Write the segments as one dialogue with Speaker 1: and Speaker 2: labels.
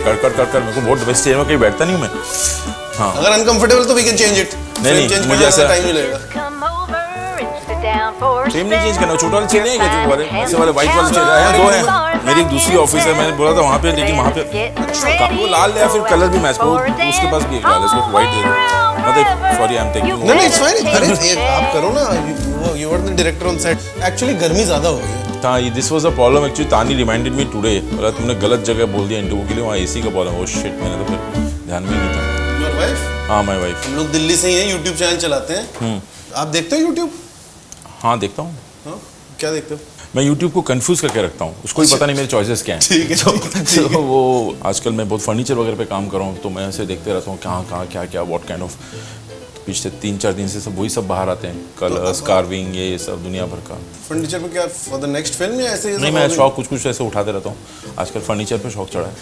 Speaker 1: कर मेरे को बहुत बेस्ट स्टेज में कहीं बैठता नहीं हूँ मैं। हाँ
Speaker 2: अगर अनकंफर्टेबल तो वी कैन चेंज इट।
Speaker 1: नहीं मुझे ऐसा
Speaker 2: टाइम मिलेगा।
Speaker 1: फ्रेम नहीं चेंज करना, छोटा वाले चेयर नहीं है क्या, जो वाले ऐसे वाले व्हाइट वाले चेयर है, दो है। मेरी एक दूसरी ऑफिस है, मैंने बोला था वहाँ पे, लेकिन वहाँ पे वो लाल है, फिर कलर भी मैच करो, उसके पास भी एक लाल है, उसको व्हाइट दे दो। मतलब सॉरी आई एम टेकिंग।
Speaker 2: नहीं इट्स फाइन। अरे आप करो ना, you are the director on set. Actually गर्मी ज्यादा हो गई है।
Speaker 1: हाँ this was a problem actually. Tani reminded me today, बोला तुमने गलत जगह बोल दिया इंटरव्यू के लिए, वहाँ एसी का प्रॉब्लम। ओह शिट, मैंने तो फिर ध्यान में ही नहीं था।
Speaker 2: Your wife?
Speaker 1: हाँ माय वाइफ।
Speaker 2: हम लोग दिल्ली से ही हैं, यूट्यूब चैनल चलाते हैं। आप देखते हो यूट्यूब?
Speaker 1: हाँ देखता हूँ।
Speaker 2: हाँ क्या देखते हो?
Speaker 1: मैं YouTube को कंफ्यूज करके रखता हूँ, उसको ही पता नहीं मेरे चॉइसेस क्या हैं।
Speaker 2: ठीक है
Speaker 1: तो वो आजकल मैं बहुत फर्नीचर वगैरह पे काम कर रहा हूँ, तो मैं ऐसे देखते रहता हूँ कहाँ क्या क्या व्हाट काइंड ऑफ। पिछले 3-4 दिन से सब वही सब बाहर आते हैं, कलर्स, कार्विंग, ये सब दुनिया भर का।
Speaker 2: फर्नीचर पे क्या फॉर द नेक्स्ट फिल्म या ऐसे?
Speaker 1: नहीं मैं शौक कुछ ऐसे उठाते रहता हूँ। आजकल फर्नीचर पे शौक चढ़ा है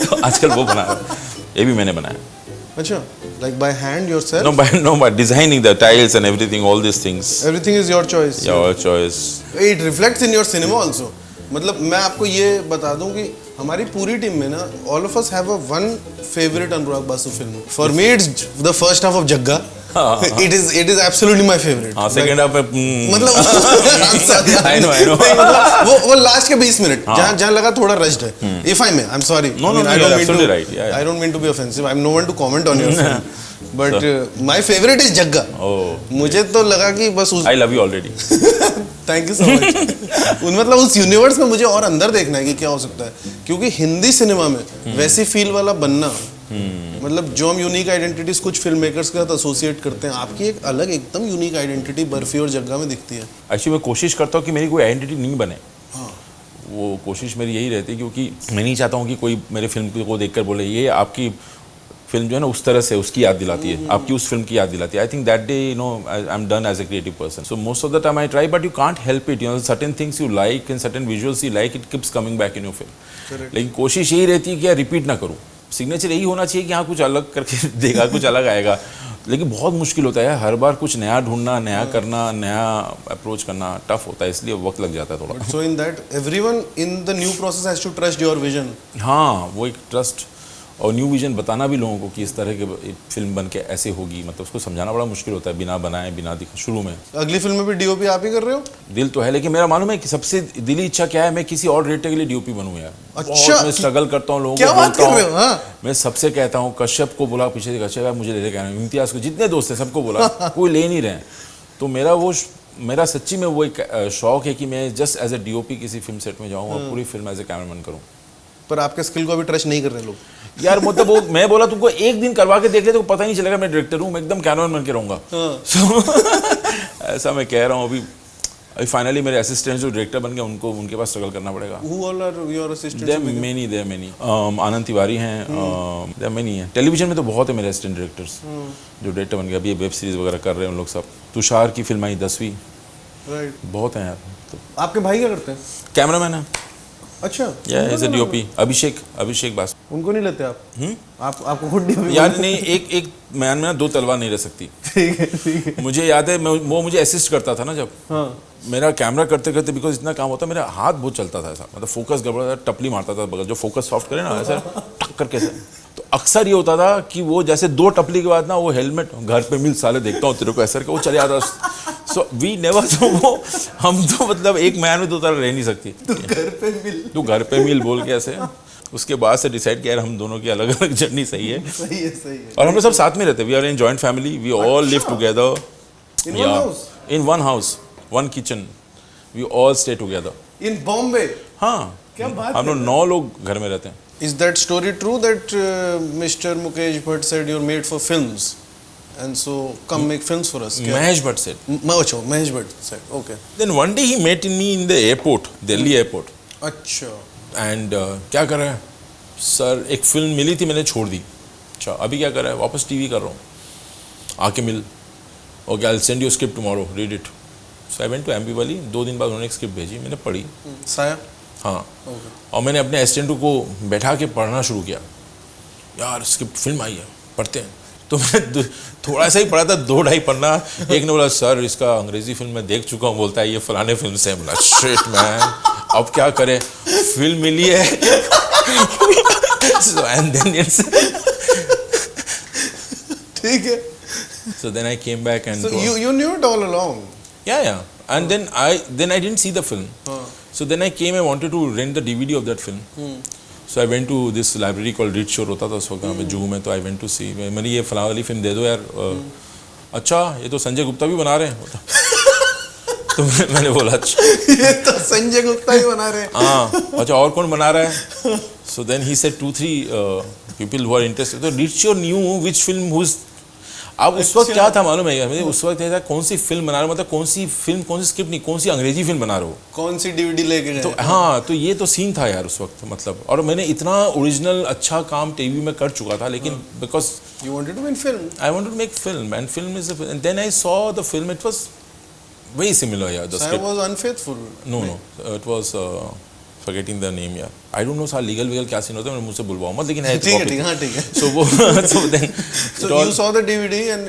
Speaker 1: तो आजकल वो बना रहा है, ये भी मैंने बनाया।
Speaker 2: अच्छा, like by hand yourself?
Speaker 1: No, by designing the tiles and everything, all these things.
Speaker 2: Everything is your choice.
Speaker 1: Your choice.
Speaker 2: It reflects in your cinema also. मतलब मैं आपको ये बता दूं कि हमारी पूरी टीम में ना, all of us have a one favorite Anurag Basu film. For me, it's the first half of Jagga. It is absolutely my favorite.
Speaker 1: हाँ सेकंड हाफ
Speaker 2: मतलब
Speaker 1: I know.
Speaker 2: वो लास्ट के 20 मिनट जहाँ लगा थोड़ा रश्ड है. If I may, I'm sorry.
Speaker 1: No,
Speaker 2: I don't mean to.
Speaker 1: right. Yeah.
Speaker 2: I don't mean to be offensive. I'm no one to comment on your film. But my favorite is जग्गा. मुझे तो लगा कि बस
Speaker 1: I love you already.
Speaker 2: Thank you so much. मतलब उस universe में मुझे और अंदर देखना है कि क्या हो सकता है, क्योंकि हिंदी सिनेमा में वैसी फील वाला बनना, मतलब जो हम यूनिक आइडेंटिटीज कुछ फिल्म मेकर्स के साथ एसोसिएट करते हैं, आपकी एक अलग एकदम यूनिक आइडेंटिटी बर्फी और जग्गा में दिखती है।
Speaker 1: एक्चुअली मैं कोशिश करता हूँ कि मेरी कोई आइडेंटिटी नहीं बने। वो कोशिश मेरी यही रहती है, क्योंकि मैं नहीं चाहता हूँ कि कोई मेरे फिल्म को देखकर बोले ये आपकी फिल्म जो है ना उस तरह से उसकी याद दिलाती है, आपकी उस फिल्म की याद दिलाती है। I think that day I am done as a creative person, so most of the time I try, but you can't help it, certain things you like and certain visuals you like, it keeps coming back in your film. लेकिन कोशिश यही रहती है कि यार repeat ना करूँ। Signature यही होना चाहिए कि हाँ कुछ अलग करके देगा, कुछ अलग आएगा, लेकिन बहुत मुश्किल होता है हर बार कुछ नया ढूंढना, नया करना, नया अप्रोच करना टफ होता है, इसलिए वक्त लग जाता है थोड़ा।
Speaker 2: So in that everyone in the new process has to trust your vision.
Speaker 1: हाँ वो एक ट्रस्ट और न्यू विजन बताना भी लोगों को कि इस तरह की फिल्म बन के ऐसे होगी, मतलब उसको समझाना बड़ा मुश्किल होता है बिना बनाए बिना दिखे शुरू में।
Speaker 2: अगली फिल्म में भी डीओपी आप ही कर रहे हो?
Speaker 1: दिल तो है, लेकिन मेरा मालूम है कि सबसे दिली इच्छा क्या है, मैं किसी और डायरेक्टर के लिए डीओपी बनूं यार।
Speaker 2: अच्छा,
Speaker 1: मैं स्ट्रगल करता हूँ, लोगों को बोलता हूँ, मैं सबसे कहता हूँ, कश्यप को बोला पीछे से, कश्यप मुझे ले लेकर आना, इम्तियाज को, जितने दोस्त हैं सबको बोला, कोई ले नहीं रहे। तो मेरा सच्ची में वो एक शौक है कि मैं जस्ट एज ए डीओपी किसी फिल्म सेट में जाऊँ और पूरी फिल्म एज ए कैमरामैन करूँ। पर
Speaker 2: आपके स्किल को अभी ट्रस्ट नहीं कर रहे लोग
Speaker 1: यार। मतलब वो मैं बोला तुमको एक दिन करवा के देख ले तो पता ही नहीं चलेगा मैं डायरेक्टर हूँ, मैं एकदम कैमरामैन बन के रहूँगा। ऐसा मैं कह रहा हूँ। अभी फाइनली मेरे असिस्टेंट जो डायरेक्टर बन गए उनके पास स्ट्रगल करना पड़ेगा।
Speaker 2: Who all are your assistants?
Speaker 1: There are many. आनंद तिवारी हैं, there are many हैं। टेलीविजन में तो बहुत है मेरे असिस्टेंट डायरेक्टर्स जो डायरेक्टर बन गए, अभी वेब सीरीज वगैरह कर रहे हैं उन लोग सब। तुषार की फिल्म आई 10वीं, बहुत हैं यार। तो
Speaker 2: आपके भाई क्या करते हैं?
Speaker 1: कैमरामैन है।
Speaker 2: अच्छा,
Speaker 1: एज ए डीओपी। अभिषेक बास।
Speaker 2: उनको नहीं लेते आप? आपको खुद डीओपी
Speaker 1: यार नहीं, एक मैन में 2 तलवार नहीं रह सकती। ठीक है। मुझे याद है वो मुझे असिस्ट करता था ना जब। मेरा कैमरा करते करते बिकॉज इतना काम होता मेरा हाथ बहुत चलता था, ऐसा मतलब फोकस गड़बड़, टपली मारता था बगल, जो फोकस सॉफ्ट करे ना ऐसा टक करके से। तो अक्सर ये होता था कि वो जैसे 2 टपली के बाद ना वो हेलमेट घर पे मिल साले देखता हूँ तेरे को ऐसा करके वो चले आता। सो वी नेवर, तो वो हम तो मतलब एक मैन में 2 तरह रह नहीं सकती। तू घर पे मिल बोल के ऐसे। उसके बाद से डिसाइड किया हम दोनों की अलग अलग जर्नी सही है।
Speaker 2: सही है।
Speaker 1: और हम लोग सब साथ में रहते, we are in joint family, we all live together in one house, one kitchen, we all stay together
Speaker 2: in Bombay.
Speaker 1: हाँ,
Speaker 2: क्या बात
Speaker 1: हम लोग 9 लोग घर में रहते हैं।
Speaker 2: Is that story true that Mr. Mukesh Bhatt said you're made for films and so come make films for us?
Speaker 1: Mahesh Bhatt said.
Speaker 2: Mahesh Bhatt said. Okay.
Speaker 1: Then one day he met me in the airport, Delhi airport.
Speaker 2: अच्छा.
Speaker 1: And क्या कर रहा है? Sir एक film मिली थी मैंने छोड़ दी। अच्छा अभी क्या कर रहा है? वापस टीवी कर रहा हूँ। आके मिल। Okay, I'll send you a script tomorrow. Read it. So I went to MB वाली, 2 दिन बाद उन्होंने एक स्क्रिप्ट भेजी, मैंने पढ़ी।
Speaker 2: साया?
Speaker 1: हाँ। और मैंने अपने असिस्टेंट को बैठा के पढ़ना शुरू किया। यार स्क्रिप्ट फिल्म आई है, पढ़ते हैं। तो मैं थोड़ा सा ही पढ़ा था, 2-2.5 पन्ना। एक ने बोला सर इसका अंग्रेजी फिल्म मैं देख चुका हूँ, बोलता है ये फलाने फिल्म से। बोला शिट मैन, अब क्या करें, फिल्म मिली है So and then it's
Speaker 2: ठीक है.
Speaker 1: so then I came back and
Speaker 2: So you knew it all along.
Speaker 1: yeah. And then I didn't see the film. So then I came. I wanted to rent the DVD of that film. So I went to this library called Rich Shore होता था उस वक्त में जूहू में. तो I went to see. मैंने ये फलां वाली फिल्म दे दो यार. अच्छा ये तो संजय गुप्ता भी बना रहे हैं. तो मैंने बोला अच्छा
Speaker 2: ये तो संजय गुप्ता ही बना रहे हैं.
Speaker 1: हाँ अच्छा और कौन बना रहा है. So then he said 2-3 people who are interested. So Rich Shore knew which film who's. अब उस वक्त क्या था मालूम है मुझे. उस वक्त था कौन सी फिल्म बना रहे हो, मतलब कौन सी फिल्म, कौन सी स्क्रिप्ट नहीं, कौन सी अंग्रेजी फिल्म बना रहे हो,
Speaker 2: कौन सी डीवीडी लेके गए.
Speaker 1: तो हाँ तो ये तो सीन था यार उस वक्त मतलब. और मैंने इतना ओरिजिनल अच्छा काम टीवी में कर चुका था लेकिन because
Speaker 2: You wanted to make film.
Speaker 1: I wanted to make film and film is and then I saw the film. It was very similar, yeah. The
Speaker 2: I
Speaker 1: script.
Speaker 2: was unfaithful.
Speaker 1: No, it was forgetting the name, yeah. I don't know साल legal क्या scene होता है, मैं मुझसे बुलवाऊँ मत, लेकिन है.
Speaker 2: ठीक है ठीक है हाँ ठीक है.
Speaker 1: So वो so then
Speaker 2: So you saw the DVD and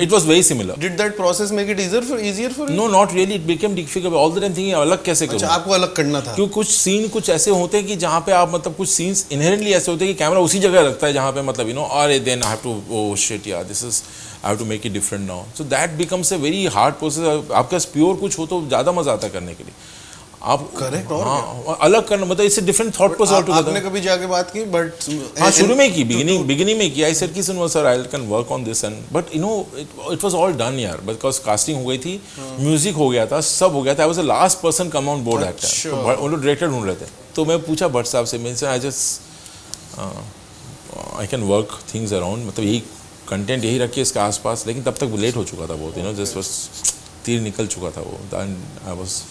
Speaker 1: it was very similar.
Speaker 2: Did that process make it easier for you?
Speaker 1: No, not really. It became difficult. All the time thinking अलग कैसे करूँ.
Speaker 2: अच्छा आपको अलग करना था.
Speaker 1: क्योंकि कुछ सीन कुछ ऐसे होते हैं कि जहाँ पे आप मतलब कुछ सीन्स इनहेरेंटली ऐसे होते हैं कि कैमरा उसी जगह रखता है जहाँ पे मतलब यू नो अरे then I have to oh shit यार this is I have to make it different now. So that becomes a very hard process. आपके पास प्योर कुछ हो तो ज़्यादा मजा आता है करने के लिए. आप
Speaker 2: करेक्ट और
Speaker 1: हाँ अलग करना मतलब इससे डिफरेंट थॉट प्रोसेस ऑलटुगेदर.
Speaker 2: आपने कभी जाके बात की बट
Speaker 1: हाँ शुरू में की बिगिनिंग में की. आई सेड कि सुनो sir I can work on this and but you no it was all done यार बिकॉज कास्टिंग हो गई थी, म्यूजिक हो गया था, सब हो गया था. I was the last person come on board that time. वो लोग डायरेक्टर ढूंढ रहे थे. तो मैं पूछा भट्ट साहब से, मैं I just I can work things around, मतलब यही कंटेंट यही रखिए इसके आसपास. लेकिन तब तक लेट हो चुका था बहुत, यू नो जस्ट बस तीर निकल चुका था वो. I was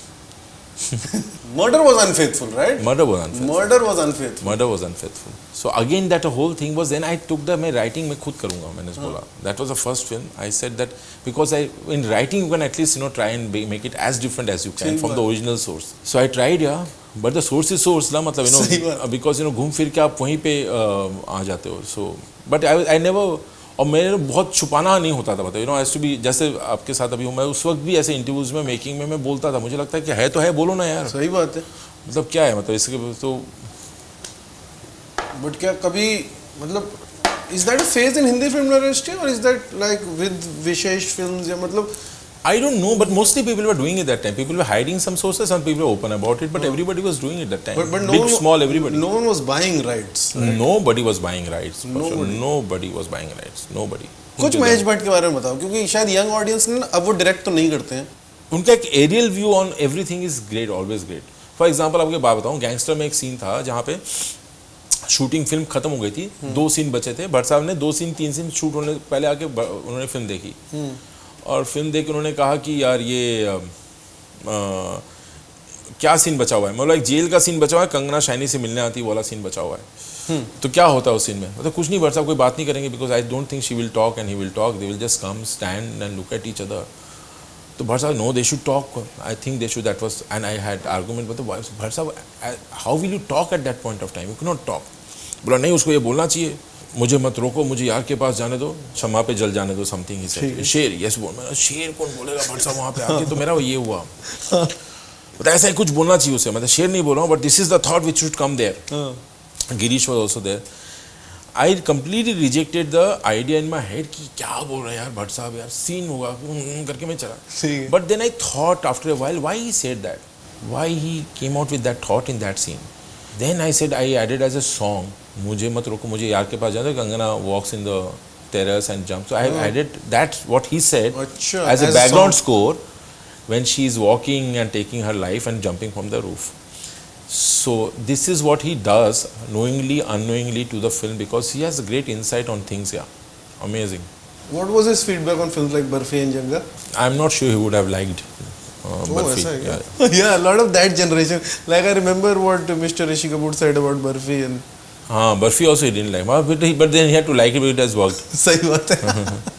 Speaker 2: Murder was unfaithful, right?
Speaker 1: Murder was unfaithful.
Speaker 2: Murder was unfaithful.
Speaker 1: So again that whole thing was, then I took the मैं writing मैं खुद करूँगा मैंने बोला. That was the first film. I said that because in writing you can at least try and make it as different as you can from the original source. So I tried, yeah, but the source is source ना, मतलब because घूम फिर के आप वहीं पे आ जाते हो. So but I never, और मेरे बहुत छुपाना नहीं होता था, मतलब हैज़ टू बी. जैसे आपके साथ अभी हूँ मैं, उस वक्त भी ऐसे इंटरव्यूज में मेकिंग में मैं बोलता था, मुझे लगता है कि है तो है, बोलो ना यार.
Speaker 2: सही बात है.
Speaker 1: मतलब क्या है मतलब इसके तो.
Speaker 2: बट क्या कभी मतलब is that a phase in Hindi film industry और is that like with Vishesh films या मतलब
Speaker 1: I don't know, but mostly people were doing it that time. People were hiding some sources, some people were open about it, but everybody was doing it that time.
Speaker 2: But
Speaker 1: big, small, everybody.
Speaker 2: No one was buying rights.
Speaker 1: Right? Nobody was buying rights. Nobody was buying rights. Nobody.
Speaker 2: कुछ महेश भट्ट के बारे में बताओ, क्योंकि शायद young audience ने अब वो डायरेक्ट तो नहीं करते हैं.
Speaker 1: उनका एक aerial view on everything is great, always great. For example आपको बात बताऊं, गैंगस्टर में एक सीन था जहाँ पे शूटिंग फिल्म खत्म हो गई थी, 2 सीन बचे थे. भट्ट साहब ने 2 सीन 3 सीन शूट होने पहले आके उन्होंने फिल्म देखी, और फिल्म देख के उन्होंने कहा कि यार ये क्या सीन बचा हुआ है. मतलब एक जेल का सीन बचा हुआ है, कंगना शाइनी से मिलने आती है वाला सीन बचा हुआ है. तो क्या होता है उस सीन में, मतलब कुछ नहीं, भट्ट साहब कोई बात नहीं करेंगे because I don't think she will talk and he will talk, they will just come stand and look at each other. तो भट्ट साहब no they should talk, I think they should, that was and I had argument. मतलब भट्ट साहब how will you talk at that point of time, you can not talk. बोला नहीं उसको ये बोलना चाहिए, मुझे मत रोको, मुझे यार के पास जाने दो, क्षमा पे जल जाने दो, समथिंग ही सेड. शेर यस बोल, मैं शेर कौन बोलेगा भट्ट साहब वहाँ पे आके. तो मेरा ये हुआ, तो ऐसा ही कुछ बोलना चाहिए उसे. मतलब शेर नहीं बोल रहा हूँ, but this is the thought which should come there. Girish was also there. I completely rejected the idea in my head कि क्या बोल रहे हैं यार भट्ट साहब, यार सीन होगा करके मैं चला. But then I thought after a while why he said that, why he came out with that thought in that scene. Then I said, I added as a song, मुझे मत रोको, मुझे यार के पास जाना. Kangana walks in the terrace and jump. So I added that what he said as a background score when she is walking and taking her life and jumping from the roof. So this is what he does knowingly, unknowingly to the film, because he has a great insight on things. Yeah, amazing.
Speaker 2: What was his feedback on films like Barfi and Janga?
Speaker 1: I'm not sure he would have liked Barfi.
Speaker 2: Yeah. Yeah, a lot of that generation. Like I remember what Mr. Rishi Kapoor said about Barfi and.
Speaker 1: Barfi also he didn't like, but then he had to like it, but it has worked.
Speaker 2: सही बात है.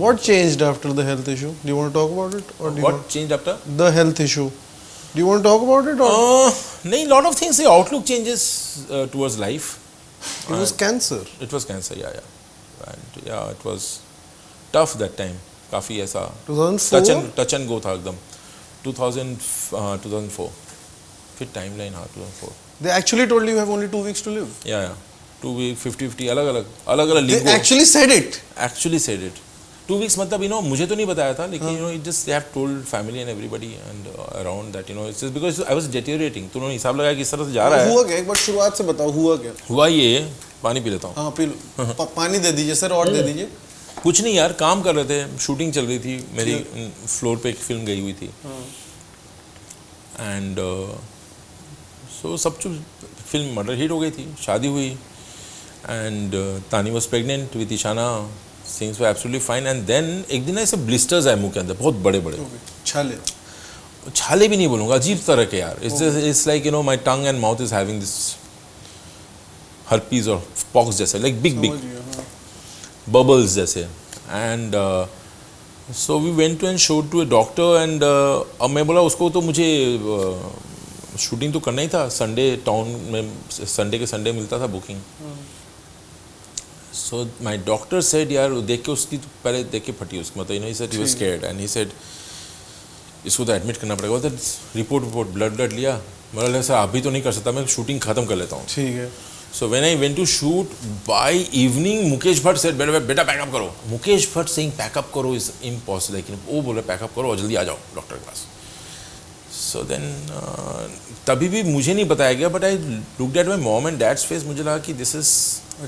Speaker 2: What changed after the health issue? Do you want to talk about it, or do
Speaker 1: what changed after
Speaker 2: the health issue? Do you want to talk about it, or
Speaker 1: no, lot of things. The outlook changes towards life.
Speaker 2: It was cancer.
Speaker 1: It was cancer, yeah. And yeah, it was tough that time. काफी ऐसा
Speaker 2: 2004
Speaker 1: touch and go था एकदम. 2004. फिर timeline हाथ में four
Speaker 2: They actually told you have only 2 weeks to live.
Speaker 1: या 2 week 50-50 अलग
Speaker 2: They
Speaker 1: league
Speaker 2: actually said it.
Speaker 1: Actually said it 2 weeks मतलब मुझे तो नहीं बताया था लेकिन it just they have told family and everybody and around that it's just because I was deteriorating तो उन्होंने हिसाब लगाया कि इस तरह से जा रहा है
Speaker 2: हुआ क्या, एक बार शुरुआत से बताओ, हुआ क्या?
Speaker 1: हुआ ये पानी पी लेता हूँ
Speaker 2: हाँ पी लो। पानी दे दीजिए सर, और दे दीजिए।
Speaker 1: कुछ नहीं यार, काम कर रहे थे, शूटिंग चल रही थी मेरी, फ्लोर पे एक फिल्म गई हुई थी एंड सो सब फिल्म मर्डर हिट हो गई थी, शादी हुई and Tani was pregnant with Ishana, things were absolutely fine and then एक दिन ऐसे ब्लिस्टर्स आए मुंह के अंदर बहुत बड़े बड़े, छाले भी नहीं बोलूँगा, अजीब तरह के यार, it's like my tongue and mouth is having this herpes और पॉक्स जैसे, लाइक बिग बिग बबल्स जैसे and so we went to and showed to a doctor and अब मैं बोला उसको तो मुझे शूटिंग तो करना ही था, संडे टाउन में संडे के संडे मिलता था booking, so my doctor said यार देख के उसकी तो पहले देख के फटी उसकी, मतलब he said he was scared and he said इसको तो एडमिट करना पड़ेगा, तो रिपोर्ट ब्लड लिया, मतलब सर अभी तो नहीं कर सकता, मैं शूटिंग खत्म कर लेता हूँ, ठीक है। So when I went to shoot by evening Mukesh Bhatt said बेटा पैकअप करो, मुकेश भट्ट सेइंग पैकअप करो इज इम्पॉसिबल, लेकिन वो बोल रहे पैकअप करो और जल्दी आ जाओ डॉक्टर के पास। सो देन तभी भी मुझे नहीं बताया गया, but I looked at my mom and dad's face, मुझे लगा कि दिस इज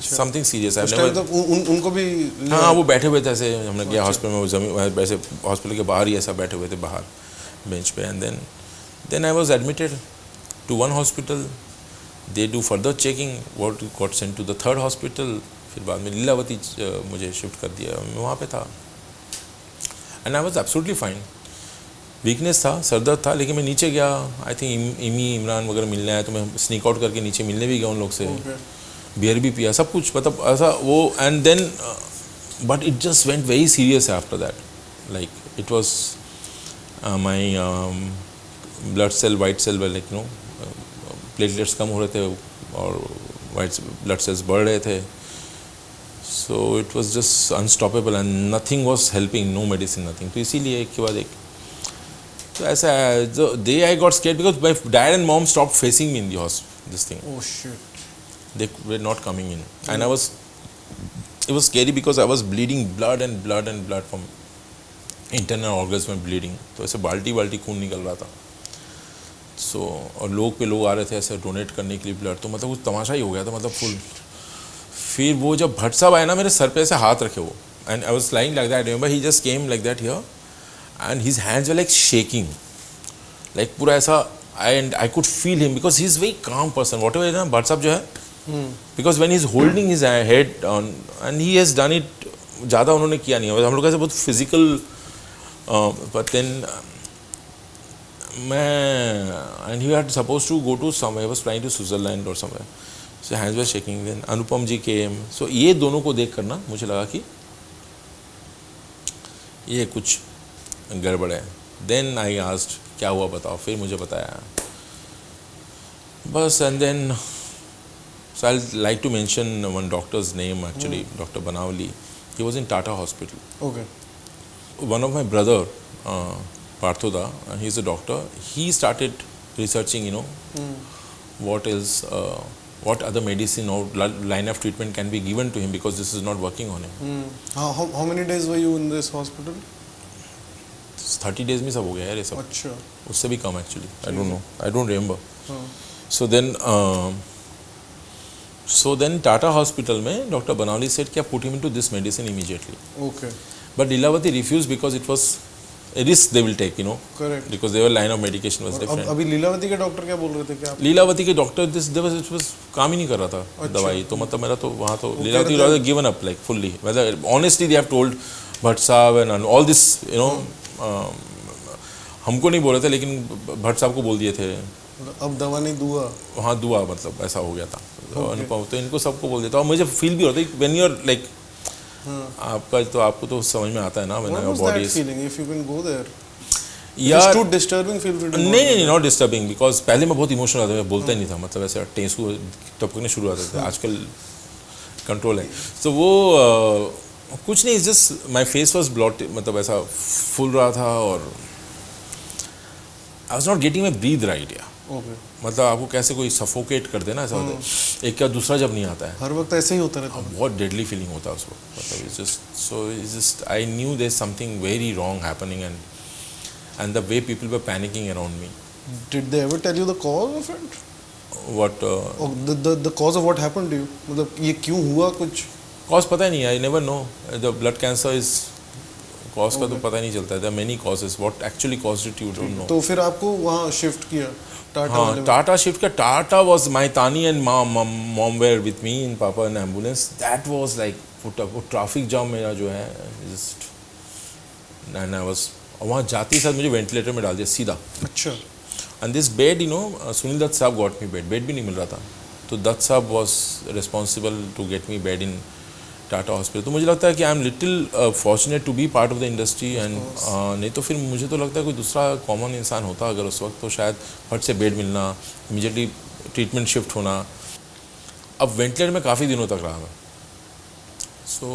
Speaker 1: समथिंग सीरियस।
Speaker 2: उनको भी
Speaker 1: हाँ, वो बैठे हुए थे ऐसे, हमने गया हॉस्पिटल में, जमीन वैसे हॉस्पिटल के बाहर ही ऐसा बैठे हुए थे बाहर बेंच पे and then I was admitted to one hospital, they do further checking, what got sent to the third hospital, फिर बाद में लीलावती मुझे शिफ्ट कर दिया, मैं वहाँ पे था and I was absolutely fine, weakness था, सरदर्द था, लेकिन मैं नीचे गया, आई थिंक इमरान वगैरह मिलने आया तो मैं स्नीक आउट करके नीचे मिलने भी गया उन लोग से, बियर भी पिया, सब कुछ, मतलब ऐसा वो, and then but it just went very serious after that, like it was my blood cell white cell like platelets कम हो रहे थे और वाइट ब्लड सेल्स बढ़ रहे थे, so it was just unstoppable and nothing was helping, no medicine nothing, तो इसीलिए एक के बाद एक, तो ऐसा है, the day I got scared because my dad and mom stopped facing me in the hospital, this thing.
Speaker 2: Oh shit.
Speaker 1: They were not coming in. And it was scary because I was bleeding blood from internal organs में bleeding. तो ऐसे बाल्टी खून निकल रहा था. So और लोग पे लोग आ रहे थे ऐसे डोनेट करने के लिए ब्लड, तो मतलब कुछ तमाशा ही हो गया था, मतलब फुल। फिर वो जब भट्ट साहब आए ना, मेरे सर पे ऐसे हाथ रखे वो, and I was lying like that. Remember, he just came like that here. And his hands were like shaking, like पूरा ऐसा, and I could feel him because he's very calm person. Whatever है ना, भट्ट साहब जो है, because when he's holding his head on, and he has done it, ज़्यादा उन्होंने किया नहीं है, हम लोग ऐसे बहुत physical, but then and he had supposed to go to somewhere, he was flying to Switzerland or somewhere, so hands were shaking. Then Anupam ji came, so ये दोनों को देख कर ना मुझे लगा कि ये कुछ गड़बड़ है। देन आई आस्क्ड क्या हुआ बताओ, फिर मुझे बताया बस, and then so I like to mention one doctor's name actually, doctor Banawali, he was in Tata hospital. Okay, one of my brother पार्थोदा, he is a doctor, he started researching what other medicine or line of treatment can be given to him because this is not working on him.
Speaker 2: How many days were you in this hospital?
Speaker 1: 30 days में सब हो गया यार ये सब।
Speaker 2: अच्छा,
Speaker 1: उससे भी कम actually, I don't know, I don't remember. So then Tata hospital में डॉक्टर बनावली सेड क्या put him into this medicine immediately. Okay, but Lilavati refuse because it was a risk they will take, correct, because their line of medication was different.
Speaker 2: अभी लीलावती के doctor क्या बोल रहे थे, क्या
Speaker 1: लीलावती के डॉक्टर it was काम ही नहीं कर रहा था दवाई, तो मतलब मेरा तो वहाँ तो Lilavati rather given up like fully, whether honestly they have told Bhatt साहब and all this, हमको नहीं बोल रहे थे लेकिन भट्ट साहब को बोल दिए थे,
Speaker 2: अब दवा नहीं दुआ,
Speaker 1: हाँ दुआ, मतलब ऐसा हो गया था। तो इनको सबको बोल देता, और मुझे फील भी होता है व्हेन यू आर लाइक, आपका तो आपको तो समझ में आता है ना, when your body is feeling, if you can go there, यार टू डिस्टर्बिंग फील, नहीं नॉट डिस्टर्बिंग, बिकॉज पहले मैं बहुत इमोशनल था, मैं बोलता ही नहीं था, मतलब ऐसे टेंसू टपकने शुरू होते थे, आजकल कंट्रोल है। तो वो कुछ नहीं, just my face was bloat, मतलब ऐसा फूल रहा था और I was not getting my breath right, या
Speaker 2: ओके,
Speaker 1: मतलब आपको कैसे कोई सफोकेट कर देना ऐसा होता है, एक का दूसरा जब नहीं आता है,
Speaker 2: हर वक्त ऐसे ही होता रहता है।
Speaker 1: बहुत डेडली फीलिंग होता है उसको, मतलब it's just I knew there is something very wrong happening and the way people were panicking around me.
Speaker 2: Did they ever tell you the cause of it?
Speaker 1: What
Speaker 2: Or the cause of what happened to you? मतलब ये क्यों हुआ कुछ?
Speaker 1: Cause पता ही नहीं, I never know. The blood cancer is cause का तो पता ही नहीं चलता है. There many causes, what actually caused it you don't know.
Speaker 2: तो फिर आपको वहाँ शिफ्ट किया टाटा
Speaker 1: हाँ,
Speaker 2: वाले में?
Speaker 1: टाटा शिफ्ट का. टाटा वाज माय तानी and mom were with me in पापा in ambulance. That was like वो ट्रैफिक जाम मेरा जो है जस्ट, एंड आई वाज वहाँ जाते ही साथ मुझे वेंटिलेटर में डाल दिया सीधा.
Speaker 2: अच्छा.
Speaker 1: And this bed, you know, Sunil Dutt साहब गॉट मी बेड भी नहीं मिल रहा था, तो दत्त साहब was responsible to get me bed in Tata hospital. तो मुझे लगता है कि I am little fortunate to be part of the industry. And नहीं तो फिर मुझे तो लगता है कोई दूसरा कॉमन इंसान होता अगर उस वक्त, तो शायद फट से बेड मिलना, इमीडिएटली ट्रीटमेंट शिफ्ट होना. अब वेंटिलेटर में काफ़ी दिनों तक रहा मैं. सो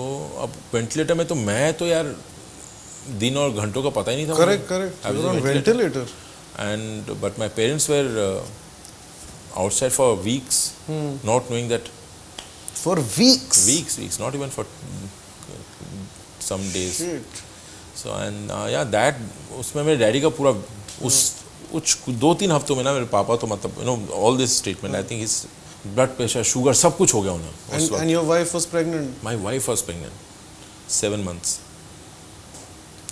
Speaker 1: अब वेंटिलेटर में तो मैं तो यार दिन और घंटों का पता ही नहीं था.
Speaker 2: Correct. Ventilator.
Speaker 1: And but my parents were outside for weeks, not knowing that.
Speaker 2: For weeks.
Speaker 1: Weeks, not even for some days.
Speaker 2: Shit.
Speaker 1: So and yeah, that उसमें मेरे डैडी का पूरा उस 2-3 हफ्तों में ना मेरे पापा तो मतलब you know all this treatment, I think his blood pressure, sugar सब कुछ हो गया उन्हें.
Speaker 2: And your wife was pregnant.
Speaker 1: My wife was pregnant, 7 months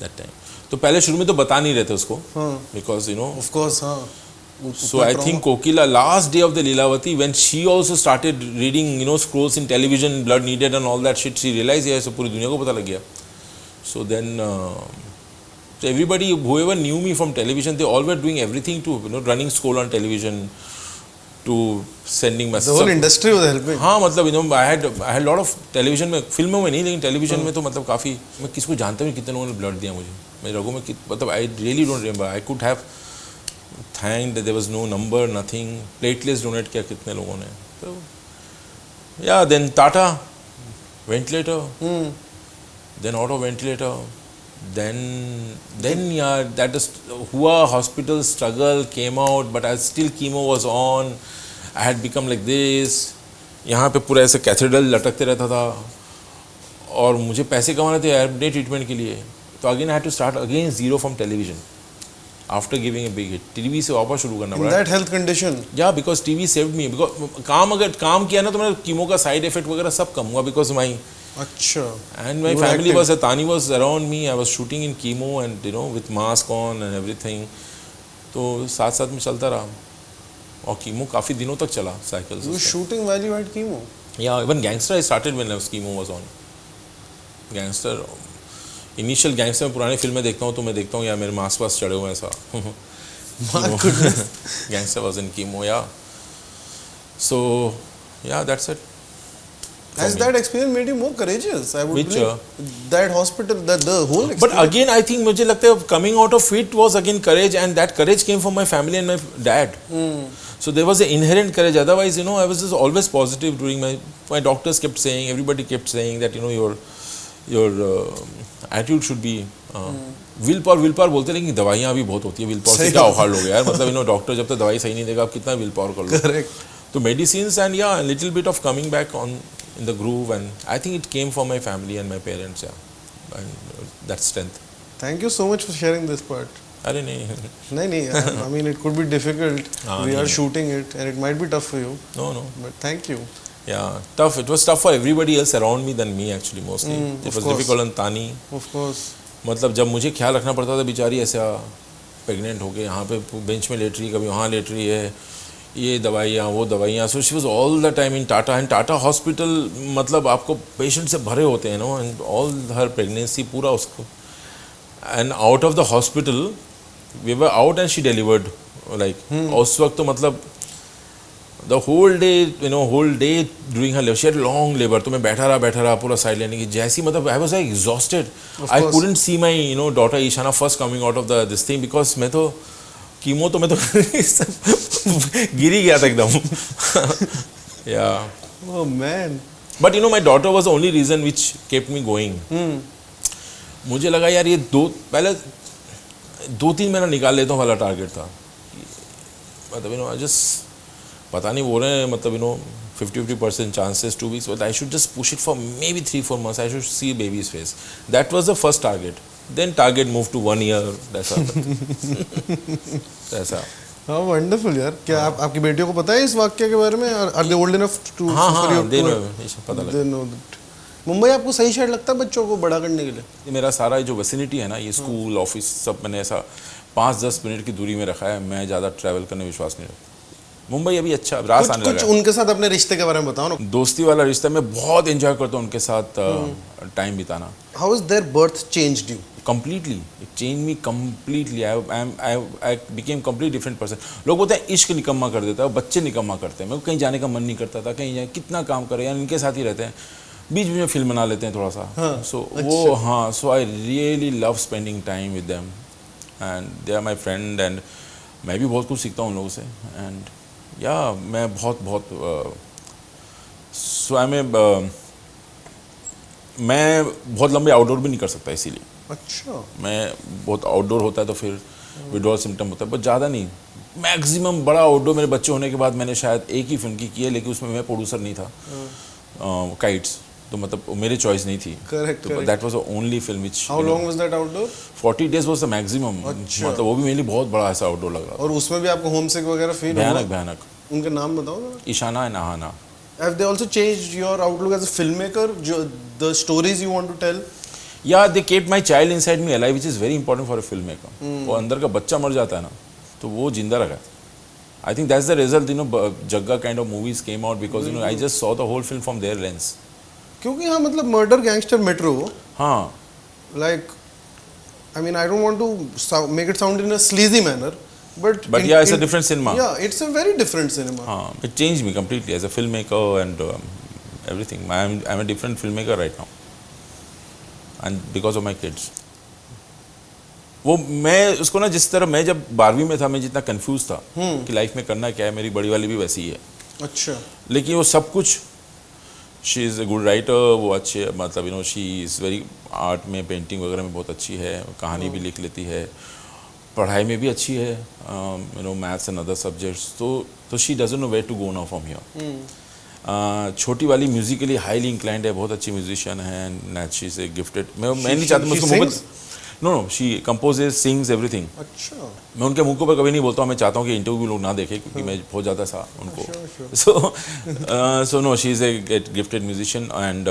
Speaker 1: that time. तो पहले शुरू में तो बता नहीं रहे थे उसको, because you know
Speaker 2: of course. हाँ.
Speaker 1: So I think Kokila, last day of the Leelavati, when she also started reading, you know, scrolls in television, blood needed and all that shit, she realized, yeah, so पूरी दुनिया को पता लग गया. So then, so everybody, whoever knew me from television, they all were doing everything to, you know, running scroll on television, to sending messages.
Speaker 2: The whole industry was helping.
Speaker 1: हाँ, मतलब you know, I had lot of television में, फिल्मों में नहीं, लेकिन television में तो मतलब काफ़ी, मैं किसको जानता हूँ कितने लोगों ने blood दिया मुझे. मेरे रगों में मतलब I really don't remember. I could have thanked that there was no number, nothing. Platelets donate किया कितने लोगों ने. तो yeah, then Tata ventilator, then auto ventilator, then yeah, that is Hua hospital struggle came out, but I still chemo was on. I had become like this. यहाँ पे पूरा ऐसे cathedral लटकते रहता था और मुझे पैसे कमाने थे अपने ट्रीटमेंट के लिए. तो again I had to start again zero from television after giving a big hit. TV से वापस शुरू करना पड़ा.
Speaker 2: That health condition.
Speaker 1: या because TV saved me. Because अगर काम किया ना तो मेरा कीमो का साइड इफेक्ट वगैरह सब कम हुआ बिकॉज माई.
Speaker 2: अच्छा.
Speaker 1: एंड माई फैमिली वाज, तानी was around me. I was shooting in chemo and you know with mask on and everything. तो साथ साथ में चलता रहा और कीमो काफ़ी दिनों तक चला cycle.
Speaker 2: You shooting while you had chemo.
Speaker 1: या even Gangster I started when chemo was on. Gangster initial Gangster में पुरानी फिल्में देखता हूँ तो मैं देखता हूँ यार मेरे मास पास चढ़े हुए ऐसा. Gangster was in chemo. या सो या that's it.
Speaker 2: Has that experience made you more courageous? I would
Speaker 1: Which,
Speaker 2: believe that hospital, the whole experience.
Speaker 1: But again, I think मुझे लगता है coming out of it was again courage, and that courage came from my family and my dad. So there was an inherent courage. Otherwise, you know, I was just always positive during my doctors kept saying, everybody kept saying that you know your attitude should be will power बोलते हैं, लेकिन दवाइयाँ भी बहुत होती है. Will power से क्या उखाड़ लोगे यार. मतलब यू नो डॉक्टर जब तक दवाई सही नहीं देगा आप कितना विल पावर कर लो.
Speaker 2: Correct.
Speaker 1: तो मेडिसिन्स एंड या little bit of coming back on in the groove, and I think it came from my family and my parents, yeah, and that strength.
Speaker 2: Thank you so much for sharing this part.
Speaker 1: अरे नहीं.
Speaker 2: I mean it could be difficult. We are shooting it and it might be tough for you.
Speaker 1: No.
Speaker 2: But thank you.
Speaker 1: Yeah, tough. It was tough for everybody else around me than me actually mostly. It was difficult on Tani.
Speaker 2: Of course.
Speaker 1: मतलब जब मुझे ख्याल रखना पड़ता था बेचारी ऐसा pregnant हो गई, यहाँ पे बेंच में लेट रही, कभी वहाँ लेट रही है, ये दवाइयाँ वो दवाइयाँ. So she was all the time in Tata. And Tata hospital मतलब आपको पेशेंट से भरे होते हैं no. And all her pregnancy पूरा उसको. And out of the hospital we were out and she delivered like. उस वक्त तो मतलब the whole day you know whole day during her labour she had long labour. तो मैं बैठा रहा पूरा साइड लेने की. जैसी मतलब I was like exhausted. I couldn't see my you know daughter Ishana first coming out of the this thing because मैं तो कीमो तो मैं तो गिर ही गया था एकदम. या
Speaker 2: Oh man.
Speaker 1: But you know my daughter was the only reason which kept me going. मुझे लगा यार ये पहले 2-3 महीना निकाल लेता हूँ वाला टारगेट था. मतलब आई जस्ट पता नहीं बोल रहे हैं मतलब 50% chances 2 weeks, but I should just push it for maybe 3-4 months. I should see baby's face. That was the first target. Then target moved to 1 year. ऐसा
Speaker 2: हाँ वंडरफुल यार। क्या आपकी बेटियों को पता है इस वाक्य के बारे में? Are they old enough to
Speaker 1: पता लगा।
Speaker 2: मुंबई आपको सही शहर लगता है बच्चों को बड़ा करने के लिए?
Speaker 1: मेरा सारा जो वेसिनिटी है ना, ये स्कूल ऑफिस सब मैंने ऐसा 5-10 मिनट की दूरी में रखा है। मैं ज़्यादा ट्रैवल करने विश्वास नहीं रखता। मुंबई अभी अच्छा रास आने लगा।
Speaker 2: कुछ उनके साथ अपने रिश्ते के बारे में बताओ ना।
Speaker 1: दोस्ती वाला रिश्ता मैं बहुत एंजॉय करता हूँ उनके साथ टाइम बिताना।
Speaker 2: How is there birth changed you?
Speaker 1: Completely, it changed me completely. I became completely different person. लोग बोलते हैं इश्क निकम्मा कर देता है, बच्चे निकम्मा करते हैं। मेरे को कहीं जाने का मन नहीं करता था, कहीं जाए कितना काम करे यार, इनके साथ ही रहते हैं। बीच में फिल्म बना लेते हैं थोड़ा सा। So I really love spending time with them and they are my friend and मैं भी बहुत कुछ सीखता हूँ उन लोगों से। एंड या मैं बहुत सो मैं बहुत लंबे आउटडोर भी नहीं कर सकता, इसीलिए।
Speaker 2: अच्छा।
Speaker 1: मैं बहुत आउटडोर होता है तो फिर विड्रॉल सिम्टम होता है, बट ज़्यादा नहीं। मैक्सिमम बड़ा आउटडोर मेरे बच्चे होने के बाद मैंने शायद एक ही फिल्म की है, लेकिन उसमें मैं प्रोड्यूसर नहीं था। काइट्स, तो मतलब मेरी चॉइस नहीं थी।
Speaker 2: Correct.
Speaker 1: That was the only film which.
Speaker 2: How long was that outdoor?
Speaker 1: 40 days was the maximum. मतलब वो भी मेरे लिए बहुत बड़ा ऐसा आउटडोर लग रहा था।
Speaker 2: और उसमें भी आपको होम सिक वगैरह फील हुआ?
Speaker 1: भयानक।
Speaker 2: उनके नाम बताओ ना।
Speaker 1: Ishana and Aahana.
Speaker 2: Have they also changed your outlook as a filmmaker? The stories you want to tell?
Speaker 1: Yeah, they kept my child inside me alive, which is very important for a filmmaker. वो अंदर का बच्चा मर जाता है ना, तो वो जिंदा रखा है। I think that's the result, Jagga kind of movies came out because I just saw the whole film from their lens.
Speaker 2: क्योंकि हाँ मतलब murder gangster metro,
Speaker 1: हाँ,
Speaker 2: like I mean I don't want to make it sound in a sleazy manner, but
Speaker 1: yeah, it's a different cinema.
Speaker 2: Yeah, it's a very different cinema.
Speaker 1: हाँ, it changed me completely as a filmmaker and everything. I'm a different filmmaker right now, and because of my kids. वो मैं उसको ना जिस तरह मैं जब 12वीं में था, मैं जितना कंफ्यूज था कि लाइफ में करना क्या है, मेरी बड़ी वाली भी वैसी ही है।
Speaker 2: अच्छा।
Speaker 1: लेकिन वो सब कुछ, she is a good writer, वो अच्छे मतलब शी इज़ वेरी आर्ट में, पेंटिंग वगैरह में बहुत अच्छी है, कहानी भी लिख लेती है, पढ़ाई में भी अच्छी है, मैथ्स एंड अदर सब्जेक्ट्स। तो she doesn't know where to go now from here. छोटी वाली म्यूजिकली हाईली इंक्लाइंड है, बहुत अच्छी म्यूजिशियन है and she is a gifted. मैं नहीं चाहता मैं उसको मोहब्बत, नो शी कंपोजेज, सिंग्स एवरीथिंग।
Speaker 2: अच्छा।
Speaker 1: मैं उनके मुंह पर कभी नहीं बोलता हूँ, मैं चाहता हूँ कि इंटरव्यू लोग ना देखें क्योंकि मैं बहुत ज़्यादा सा उनको। So no she is a gifted musician and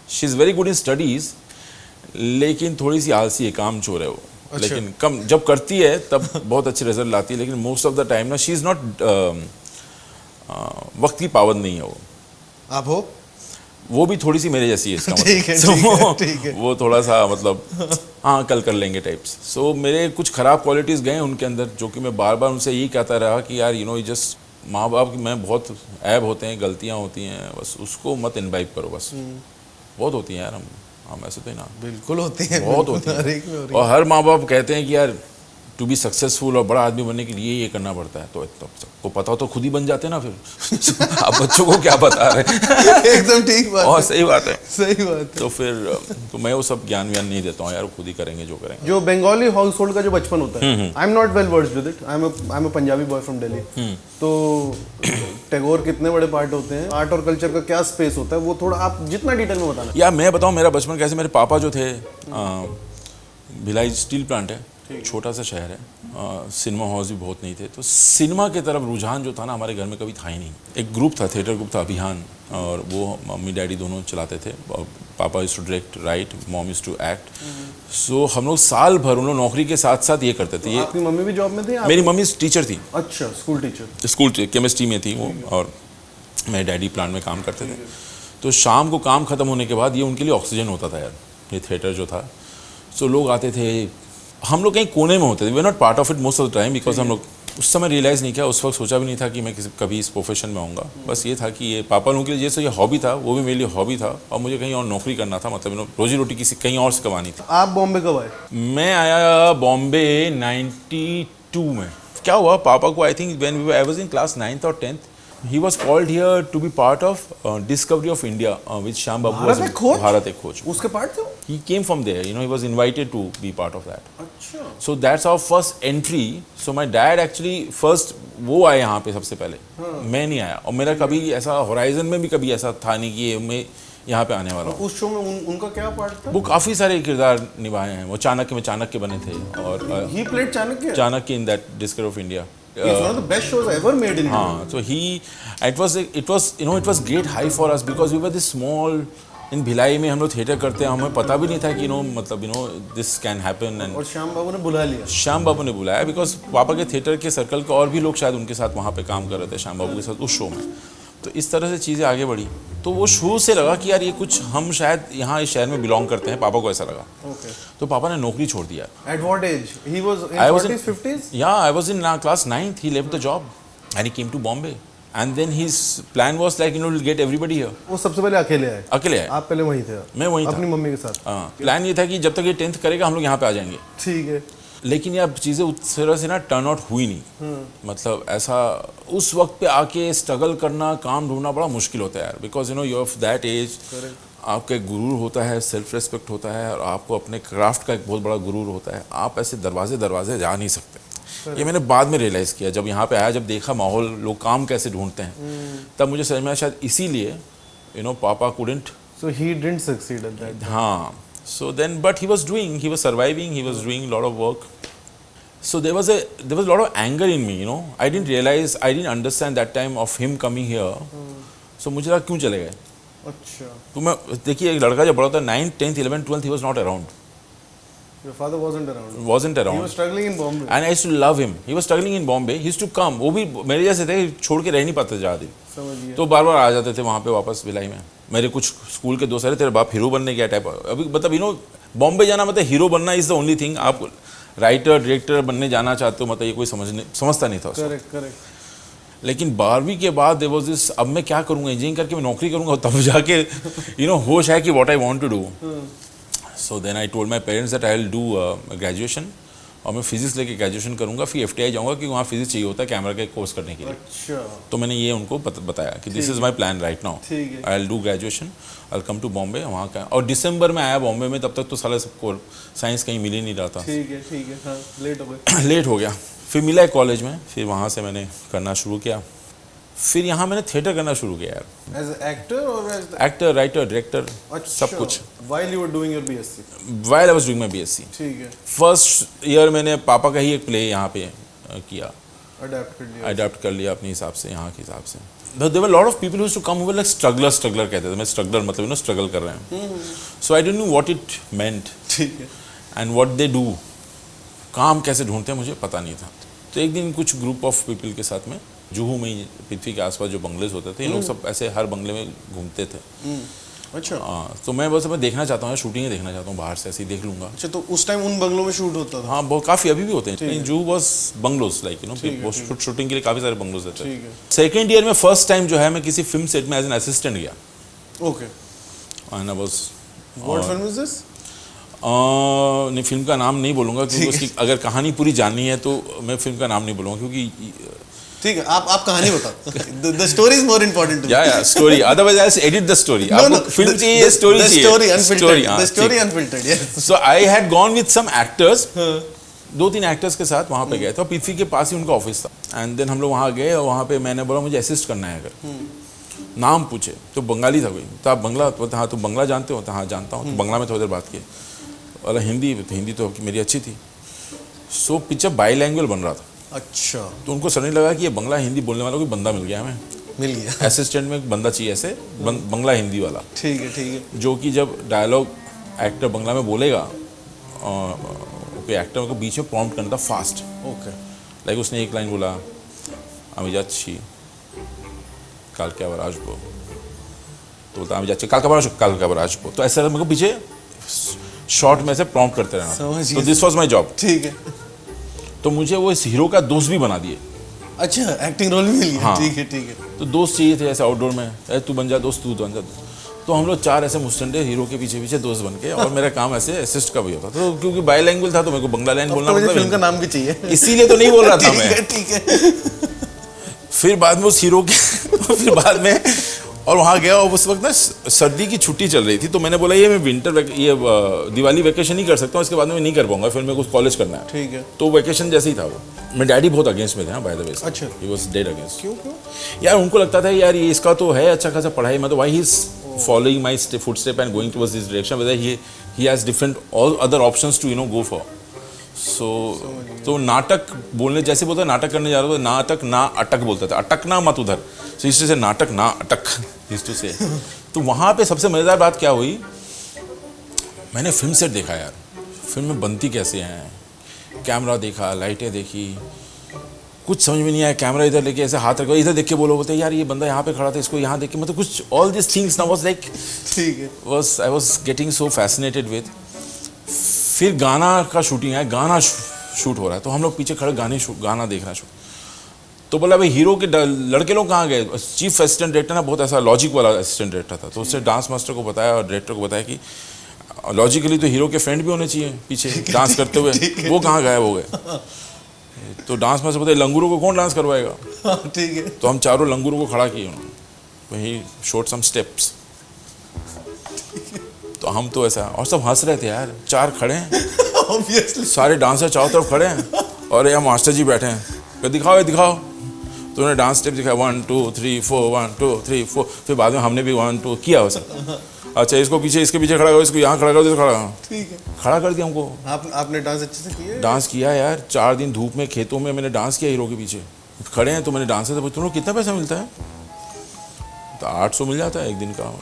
Speaker 1: she is very good in studies, लेकिन थोड़ी सी आलसी है, काम चोर है वो।
Speaker 2: अच्छा।
Speaker 1: लेकिन कम जब करती है तब बहुत अच्छे रिजल्ट लाती है, लेकिन मोस्ट ऑफ द टाइम ना शी इज़ नॉट, वक्त की पाबंद नहीं है वो।
Speaker 2: आप हो?
Speaker 1: वो भी थोड़ी सी मेरे जैसी है इसका
Speaker 2: ठीक है,
Speaker 1: मतलब।
Speaker 2: ठीक है।
Speaker 1: वो थोड़ा सा मतलब हाँ कल कर लेंगे टाइप्स। सो मेरे कुछ ख़राब क्वालिटीज़ गए उनके अंदर, जो कि मैं बार बार उनसे यही कहता रहा कि यार जस्ट माँ बाप में बहुत ऐब होते हैं, गलतियाँ होती हैं, बस उसको मत इनवाइब करो, बस बहुत होती हैं यार, हम ऐसे तो ही ना,
Speaker 2: बिल्कुल होती हैं,
Speaker 1: बहुत होती हैं। और हर माँ बाप कहते हैं कि यार टू बी सक्सेसफुल और बड़ा आदमी बनने के लिए ये करना पड़ता है, तो सबको पता हो तो खुद ही बन जाते ना फिर। आप बच्चों को क्या बता रहे हैं?
Speaker 2: एकदम ठीक बात।
Speaker 1: और सही बात है,
Speaker 2: सही बात है।
Speaker 1: तो फिर तो मैं वो सब ज्ञान व्यान नहीं देता हूँ यार, खुद ही करेंगे जो करेंगे।
Speaker 2: जो बंगाली हाउस होल्ड का जो बचपन होता है, आई am not well versed with it, I am a Punjabi boy from Delhi. तो टैगोर कितने बड़े पार्ट होते हैं, आर्ट और कल्चर का क्या स्पेस होता है, वो थोड़ा आप जितना डिटेल में बताना।
Speaker 1: या मैं बताऊँ मेरा बचपन कैसे, मेरे पापा जो थे, भिलाई स्टील प्लांट है, छोटा सा शहर है, सिनेमा हॉल्स भी बहुत नहीं थे, तो सिनेमा की तरफ रुझान जो था ना हमारे घर में कभी था ही नहीं। एक ग्रुप था, थिएटर ग्रुप था अभियान, और वो मम्मी डैडी दोनों चलाते थे, और पापा used to direct, right, mom used to act. So हम लोग साल भर उन लोग नौकरी के साथ साथ ये करते थे।
Speaker 2: आपकी मम्मी भी जॉब में थी?
Speaker 1: मेरी मम्मी टीचर थी।
Speaker 2: अच्छा, स्कूल टीचर? स्कूल
Speaker 1: केमिस्ट्री में थी वो, और मेरे डैडी प्लांट में काम करते थे। तो शाम को काम ख़त्म होने के बाद ये उनके लिए ऑक्सीजन होता था यार, ये थिएटर जो था। सो लोग आते थे, हम लोग कहीं कोने में होते थे, we are not part of it most of the time, because हम लोग उस समय रियलाइज़ नहीं किया, उस वक्त सोचा भी नहीं था कि मैं कभी इस प्रोफेशन में आऊँगा। बस ये था कि ये पापा लोगों के लिए जैसे ये हॉबी था, वो भी मेरे लिए हॉबी था, और मुझे कहीं और नौकरी करना था, मतलब रोजी रोटी किसी कहीं और से कमानी थी।
Speaker 2: आप बॉम्बे कब आए?
Speaker 1: मैं आया बॉम्बे 92 में। क्या हुआ, पापा को I think when I was in class 9th और 10th, he was called here to be part of Discovery of India with Shyam बाबू।
Speaker 2: भारत एक खोज?
Speaker 1: भारत एक खोज।
Speaker 2: उसके पार्ट थे?
Speaker 1: he came from there, you know, he was invited to be part of that.
Speaker 2: अच्छा
Speaker 1: So that's our first entry. So my dad actually first वो आए यहाँ पे सबसे पहले, मैं नहीं आया, और मेरा कभी ऐसा होराइजन में भी कभी ऐसा था नहीं कि मैं यहाँ पे आने वाला हूँ।
Speaker 2: उस शो में उनका क्या पार्ट था?
Speaker 1: वो काफ़ी सारे किरदार निभाए हैं, वो चाणक्य में चाणक्य बने थे, और
Speaker 2: He played Chanakya?
Speaker 1: Chanakya in that Discovery of India.
Speaker 2: It's one of the best shows ever made in India.
Speaker 1: हाँ, so it was you know, it was great high for us because we were this small in Bhilai में हम लोग theatre करते हैं, हमें पता भी नहीं था कि मतलब this can happen, and
Speaker 2: और श्याम बाबू ने बुला लिया।
Speaker 1: श्याम बाबू ने बुलाया बिकॉज पापा के थिएटर के सर्कल के और भी लोग शायद उनके साथ वहाँ पे काम कर रहे थे श्याम बाबू के साथ उस शो में। तो इस तरह से चीज़ें आगे बढ़ी, तो वो शो से लगा कि यार ये कुछ हम शायद यहाँ इस शहर में बिलोंग करते हैं, पापा को ऐसा लगा। तो पापा ने नौकरी छोड़ दिया।
Speaker 2: At what age? He was in 40s, 50s?
Speaker 1: Yeah, I was in class 9th. He left the job and he came to Bombay. And then his plan was like, to get everybody here.
Speaker 2: वो सबसे पहले अकेले आए?
Speaker 1: अकेले आए।
Speaker 2: आप पहले वहीं थे?
Speaker 1: मैं वहीं था।
Speaker 2: अपनी मम्मी के साथ?
Speaker 1: हाँ। प्लान ये था कि जब तक ये 10th करेगा हम लोग यहाँ पे आ जाएंगे।
Speaker 2: ठीक है।
Speaker 1: लेकिन यार चीज़ें उस तरह से ना टर्न आउट हुई नहीं। मतलब ऐसा उस वक्त पे आके स्ट्रगल करना, काम ढूंढना बड़ा मुश्किल होता है यार, because you of that age आपका एक गुरूर होता है, सेल्फ रेस्पेक्ट होता है, और आपको अपने क्राफ्ट का एक बहुत बड़ा गुरूर होता है। आप ऐसे दरवाजे जा नहीं सकते। ये मैंने बाद में रियलाइज़ किया, जब यहाँ पे आया, जब देखा माहौल, लोग काम कैसे ढूंढते हैं, तब मुझे समझ में आया शायद इसीलिए पापा couldn't.
Speaker 2: So he didn't succeed at that.
Speaker 1: हाँ, so then but he was surviving, he was doing a lot of work. So there was a lot of anger in me, I didn't understand that time of him coming here. So मुझे लगा क्यों चले गए।
Speaker 2: अच्छा।
Speaker 1: तो मैं देखिए, एक लड़का जब बड़ा था 9th, 10th, 11th, 12th, he was not around.
Speaker 2: Your father wasn't around.
Speaker 1: He
Speaker 2: was struggling in Bombay.
Speaker 1: And I used to love him. He was struggling in Bombay. He used to come. वो भी मेरे जैसे थे, छोड़ के रह नहीं पाते ज़्यादा।
Speaker 2: समझिए।
Speaker 1: तो बार बार आ जाते थे वहाँ पे वापस भिलाई में। मेरे कुछ स्कूल के दोस्त, तेरे बाप हीरो बनने क्या टाइप, अभी मतलब बॉम्बे जाना मतलब हीरो बनना इज़ द ओनली थिंग। आप राइटर डायरेक्टर बनने जाना चाहते हो, मतलब ये कोई समझता नहीं था उसको।
Speaker 2: करेक्ट।
Speaker 1: लेकिन 12वीं के बाद देयर वाज दिस, अब मैं क्या करूँगा, इंजीनियरिंग करके मैं नौकरी करूँगा, तब जाके होश है कि what I want to do. So then I told my parents that I will do graduation, और मैं फिजिक्स लेके ग्रेजुएशन करूँगा, फिर FTI जाऊँगा, क्योंकि वहाँ फिजिक्स चाहिए होता है कैमरा के कोर्स करने के लिए।
Speaker 2: अच्छा।
Speaker 1: तो मैंने ये उनको बताया कि this is my plan right now, I will do graduation, I will come to Bombay. वहाँ का, और दिसंबर में आया बॉम्बे में, तब तक तो साला सबको साइंस कहीं मिल ही नहीं रहा था।
Speaker 2: ठीक है, हाँ,
Speaker 1: लेट हो गया। फिर मिला कॉलेज में, फिर वहाँ से मैंने करना शुरू किया। फिर यहाँ मैंने थिएटर करना शुरू किया यार।
Speaker 2: As an actor or as the...
Speaker 1: actor, writer, director, सब कुछ।
Speaker 2: While you were doing your BSc?
Speaker 1: While I was doing my BSc।
Speaker 2: ठीक है।
Speaker 1: फर्स्ट ईयर मैंने पापा का ही एक प्ले यहाँ पे किया, अडेप्ट कर लिया अपने हिसाब से, यहाँ के हिसाब से। There were a lot of people who used to come who were like struggler कहते थे। मैं स्ट्रगलर मतलब स्ट्रगल कर रहे हैं। So I didn't know what it meant।
Speaker 2: ठीक है।
Speaker 1: And what they do, काम कैसे ढूंढते हैं मुझे पता नहीं था। तो एक दिन कुछ ग्रुप ऑफ पीपल के साथ में जुहू में, पृथ्वी के आसपास जो बंगलेज होते थे, ये लोग सब ऐसे हर बंगले में घूमते थे।
Speaker 2: अच्छा।
Speaker 1: हाँ, तो मैं बस देखना चाहता हूँ, शूटिंग देखना चाहता हूँ, बाहर से ऐसे ही देख लूँगा।
Speaker 2: अच्छा, तो उस टाइम उन बंगलों में शूट होता था?
Speaker 1: हाँ, बहुत काफ़ी अभी भी होते हैं। Juhu was bungalows like shooting के लिए काफ़ी सारे बंगलोज रहते हैं। सेकेंड ईयर में फर्स्ट टाइम जो है मैं किसी फिल्म सेट में एज एन असिस्टेंट गया।
Speaker 2: Okay.
Speaker 1: And I was,
Speaker 2: what film is this?
Speaker 1: नहीं, फिल्म का नाम नहीं बोलूँगा, क्योंकि उसकी अगर कहानी पूरी जाननी है तो मैं फिल्म का नाम नहीं बोलूँगा, क्योंकि
Speaker 2: ठीक है, आप कहानी बताओ। The story is more important to me.
Speaker 1: Yeah, story. Otherwise, I'll edit the story. आपको फिल्म चाहिए, स्टोरी चाहिए।
Speaker 2: The story unfiltered. Yes.
Speaker 1: So I had gone with some actors. 2-3 actors के साथ वहाँ पे गए थे, और पृथ्वी के पास ही उनका ऑफिस था। एंड देन हम लोग वहाँ गए, और वहाँ पे मैंने बोला मुझे असिस्ट करना है अगर। नाम पूछे तो बंगाली था कोई, तो आप बंगला, तो हाँ, तो बंगला जानते हो? तो हाँ जानता हूँ। तो बंगला में थोड़ी देर बात की, और हिंदी तो मेरी अच्छी थी। सो पिक्चर बाईलैंग्वेज बन रहा था।
Speaker 2: अच्छा।
Speaker 1: तो उनको सडनली लगा कि ये बंगला हिंदी बोलने वाला कोई बंदा मिल गया हमें।
Speaker 2: मिल गया।
Speaker 1: असिस्टेंट में एक बंदा चाहिए ऐसे बंगला हिंदी वाला।
Speaker 2: ठीक है।
Speaker 1: जो कि जब डायलॉग एक्टर बंगला में बोलेगा, एक्टर को बीच में प्रॉम्प्ट करना था फास्ट।
Speaker 2: ओके।
Speaker 1: लाइक उसने एक लाइन बोला, আমি যাচ্ছি কালকে আবার আসবো, तो बोलता আমি যাচ্ছি কালকে আবার আসবো। तो ऐसा मेरे को पीछे शॉर्ट में से प्रॉम्प्ट करते रहना। तो दिस वाज माय जॉब।
Speaker 2: ठीक है।
Speaker 1: तो मुझे वो इस हीरो का दोस्त भी बना दिए।
Speaker 2: अच्छा, एक्टिंग रोल भी मिल गया।
Speaker 1: हाँ।
Speaker 2: ठीक है।
Speaker 1: तो दोस्त चाहिए थे ऐसे आउटडोर में, तू बन जा दोस्त, तू बन जा। तो हम लोग 4 ऐसे मुस्टंडे हीरो के पीछे दोस्त बन के, और मेरा काम ऐसे असिस्ट का भी होता। तो क्योंकि बाईलैंग्वेज था तो मेरे को बंगला लाइन बोलना पड़ता।
Speaker 2: फिल्म का नाम भी चाहिए,
Speaker 1: इसीलिए तो नहीं बोल रहा था मैं।
Speaker 2: ठीक है।
Speaker 1: फिर बाद में उस हीरो के फिर बाद में और वहाँ गया और उस वक्त ना सर्दी की छुट्टी चल रही थी, तो मैंने बोला ये मैं दिवाली वेकेशन नहीं कर सकता हूँ, इसके बाद में नहीं कर पाऊंगा, फिर मेरे को कॉलेज करना है।
Speaker 2: ठीक है।
Speaker 1: तो वेकेशन जैसे ही था वो, मेरे डैडी बहुत अगेंस्ट में थे बाय द वे।
Speaker 2: अच्छा।
Speaker 1: He was dead against.
Speaker 2: क्यों?
Speaker 1: यार उनको लगता था यार ये इसका तो है अच्छा खासा पढ़ाई, मतलब why he is following my footstep and going towards this direction, whether he has different all other options to go for. तो नाटक बोलने जैसे बोलते नाटक करने जा रहा था, नाटक ना अटक बोलता था, अटक ना मत उधर, सो इससे से नाटक ना अटक टू से। तो वहाँ पे सबसे मज़ेदार बात क्या हुई, मैंने फिल्म सेट देखा यार, फिल्म में बनती कैसे हैं, कैमरा देखा, लाइटें देखी, कुछ समझ में नहीं आया। कैमरा इधर लेके ऐसे हाथ रखो, इधर देख के बोलो, बोलते यार ये बंदा यहाँ पे खड़ा था, इसको यहाँ देख के, मतलब कुछ ऑल दिस थिंग्स ना वाज लाइक,
Speaker 2: ठीक है,
Speaker 1: I was getting so fascinated with. फिर गाना का शूटिंग है, गाना शूट हो रहा है, तो हम लोग पीछे खड़े गाना देख रहे हैं शूट। तो बोला भाई हीरो के लड़के लोग कहाँ गए। चीफ असिस्टेंट डायरेक्टर ना बहुत ऐसा लॉजिक वाला असिस्टेंट डायरेक्टर था, तो उससे डांस मास्टर को बताया और डायरेक्टर को बताया कि लॉजिकली तो हीरो के फ्रेंड भी होने चाहिए पीछे डांस करते हुए, वो कहाँ गायब हो गए। तो डांस मास्टर बताया लंगूरों को कौन डांस करवाएगा।
Speaker 2: ठीक है।
Speaker 1: तो हम चारों लंगूरों को खड़ा किए उन्होंने, वही शोड सम स्टेप्स। तो हम तो ऐसा, और सब हंस रहे थे यार, चार खड़े हैं
Speaker 2: ऑब्वियसली
Speaker 1: सारे डांसर चारों तरफ खड़े हैं और यहाँ मास्टर जी बैठे हैं, तो दिखाओ ये दिखाओ। तो उन्होंने डांस स्टेप दिखाया 1 2 3 4 1 2 3 4। फिर बाद में हमने भी 1 2 किया वैसा। अच्छा इसको पीछे, इसके पीछे खड़ा करो, इसको यहाँ खड़ा करो, खड़ा
Speaker 2: ठीक है,
Speaker 1: खड़ा कर दिया हमको।
Speaker 2: आपने डांस अच्छे से किया?
Speaker 1: डांस किया यार, 4 दिन धूप में खेतों में मैंने डांस किया हीरो के पीछे, खड़े हैं। तो मैंने डांसर से पूछा तुम लोग कितना पैसा मिलता है, तो 800 मिल जाता है एक दिन का,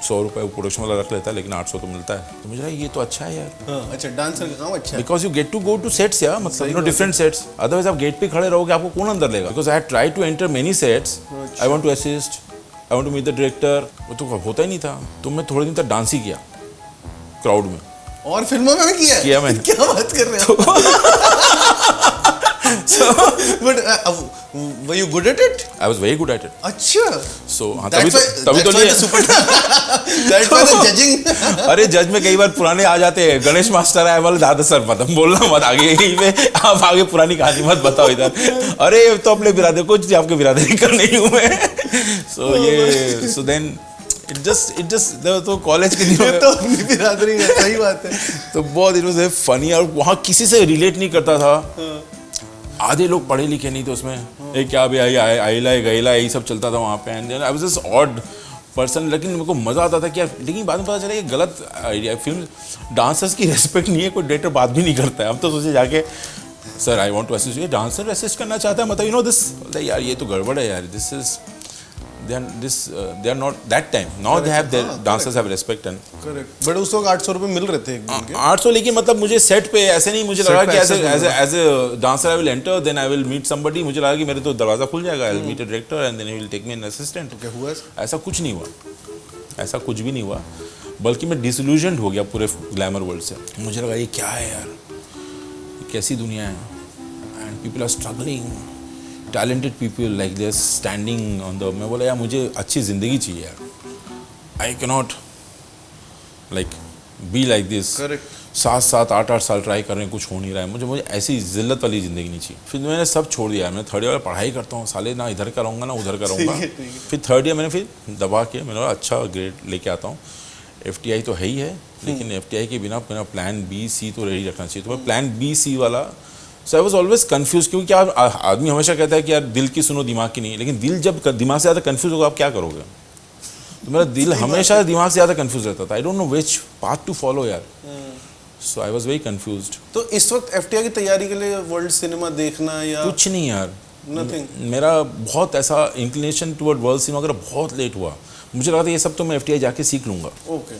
Speaker 1: 100 रुपये प्रोडक्शन वाला रख लेता है, लेकिन 800 तो मिलता है। तो मुझे लगा ये तो अच्छा है यार।
Speaker 2: हाँ, अच्छा डांसर का काम अच्छा है,
Speaker 1: because you get to go to sets यार, मतलब डिफरेंट सेट्स। अदरवाइज आप गेट पे खड़े रहोगे, आपको कौन अंदर लेगा। Because I try to enter many sets, I want to assist, I want to meet the director, वो तो होता ही नहीं था। तो मैं थोड़े दिन तक डांस ही किया क्राउड में,
Speaker 2: और फिल्मों में भी किया
Speaker 1: मैंने।
Speaker 2: क्या बात कर रहे हो। But were you good at it?
Speaker 1: I was very good at it.
Speaker 2: अच्छा।
Speaker 1: So हाँ, तभी तो
Speaker 2: That's why the judging।
Speaker 1: अरे जज में कई बार पुराने आ जाते हैं, गणेश मास्टर आए वाले दादा सर पता बोलना मत आगे, यहीं पे आप आगे पुरानी कहानी मत बताओ इधर। अरे तो अपने बिरादर कुछ आपके बिरादरी कर नहीं हूँ मैं। So then it just तो कॉलेज के दिनों में
Speaker 2: तो अपनी बिरादरी है, सही बात है।
Speaker 1: तो बहुत इट वाज फनी, और वहाँ किसी से रिलेट नहीं करता था। आधे लोग पढ़े लिखे नहीं थे उसमें, एक क्या भी आइला यही सब चलता था वहाँ पे। And I was just odd person, लेकिन मेरे को मज़ा आता था कि यार, लेकिन बाद में पता चला ये गलत आइडिया। फिल्म डांसर्स की रेस्पेक्ट नहीं है, कोई डायरेक्टर बात भी नहीं करता है। हम तो सोचे जाके sir I want to assist, ये डांसर असिस्ट करना चाहता है, मतलब दिस यार ये तो गड़बड़ है यार, this is they are not that time now they have their dancers have respect and
Speaker 2: correct। But उस वक्त 800 रुपए मिल रहे थे एक दिन के।
Speaker 1: 800, लेकिन मतलब मुझे सेट पे ऐसे नहीं, मुझे लगा कि as a dancer I will enter, then I will meet somebody, मुझे लगा कि मेरे तो दरवाजा खुल जाएगा, I will meet a director and then he will take me an assistant.
Speaker 2: क्या हुआ?
Speaker 1: ऐसा कुछ नहीं हुआ, ऐसा कुछ भी नहीं हुआ, बल्कि मैं डिसइल्यूजन्ड हो गया पूरे ग्लैमर वर्ल्ड से। मुझे लगा ये क्या है यार, ये कैसी दुनिया है, and people are struggling, talented people like they are standing on the. मैं बोला यार मुझे अच्छी ज़िंदगी चाहिए यार, I can not like be like this. 7 8 साल ट्राई कर रहे हैं, कुछ हो नहीं रहा है, मुझे ऐसी जिल्लत वाली ज़िंदगी नहीं चाहिए। फिर मैंने सब छोड़ दिया, मैं थर्ड ईयर पढ़ाई करता हूँ, साले ना इधर करूँगा ना उधर करूँगा। फिर थर्ड ईयर मैंने फिर दबा के मैंने अच्छा ग्रेड लेके आता हूँ। FTI तो है ही है, लेकिन FTI के बिना मेरा प्लान B C तो रेडी रखना चाहिए। तो मैं प्लान B C वाला, सो आई वॉज ऑलवेज कन्फ्यूज, क्योंकि क्या आदमी हमेशा कहता है कि यार दिल की सुनो दिमाग की नहीं, लेकिन दिल जब दिमाग से ज़्यादा कन्फ्यूज होगा आप क्या करोगे। तो मेरा दिल हमेशा दिमाग से ज़्यादा कन्फ्यूज रहता था, I don't know which path to follow यार। So I was very confused.
Speaker 2: तो इस वक्त FTI की तैयारी के लिए वर्ल्ड सिनेमा देखना या
Speaker 1: कुछ नहीं यार,
Speaker 2: नथिंग।
Speaker 1: मेरा बहुत ऐसा इंक्लिनेशन टुवर्ड वर्ल्ड सिनेमा वगैरह बहुत लेट हुआ। मुझे लगा था ये सब तो मैं FTI जाके सीख लूँगा,
Speaker 2: ओके।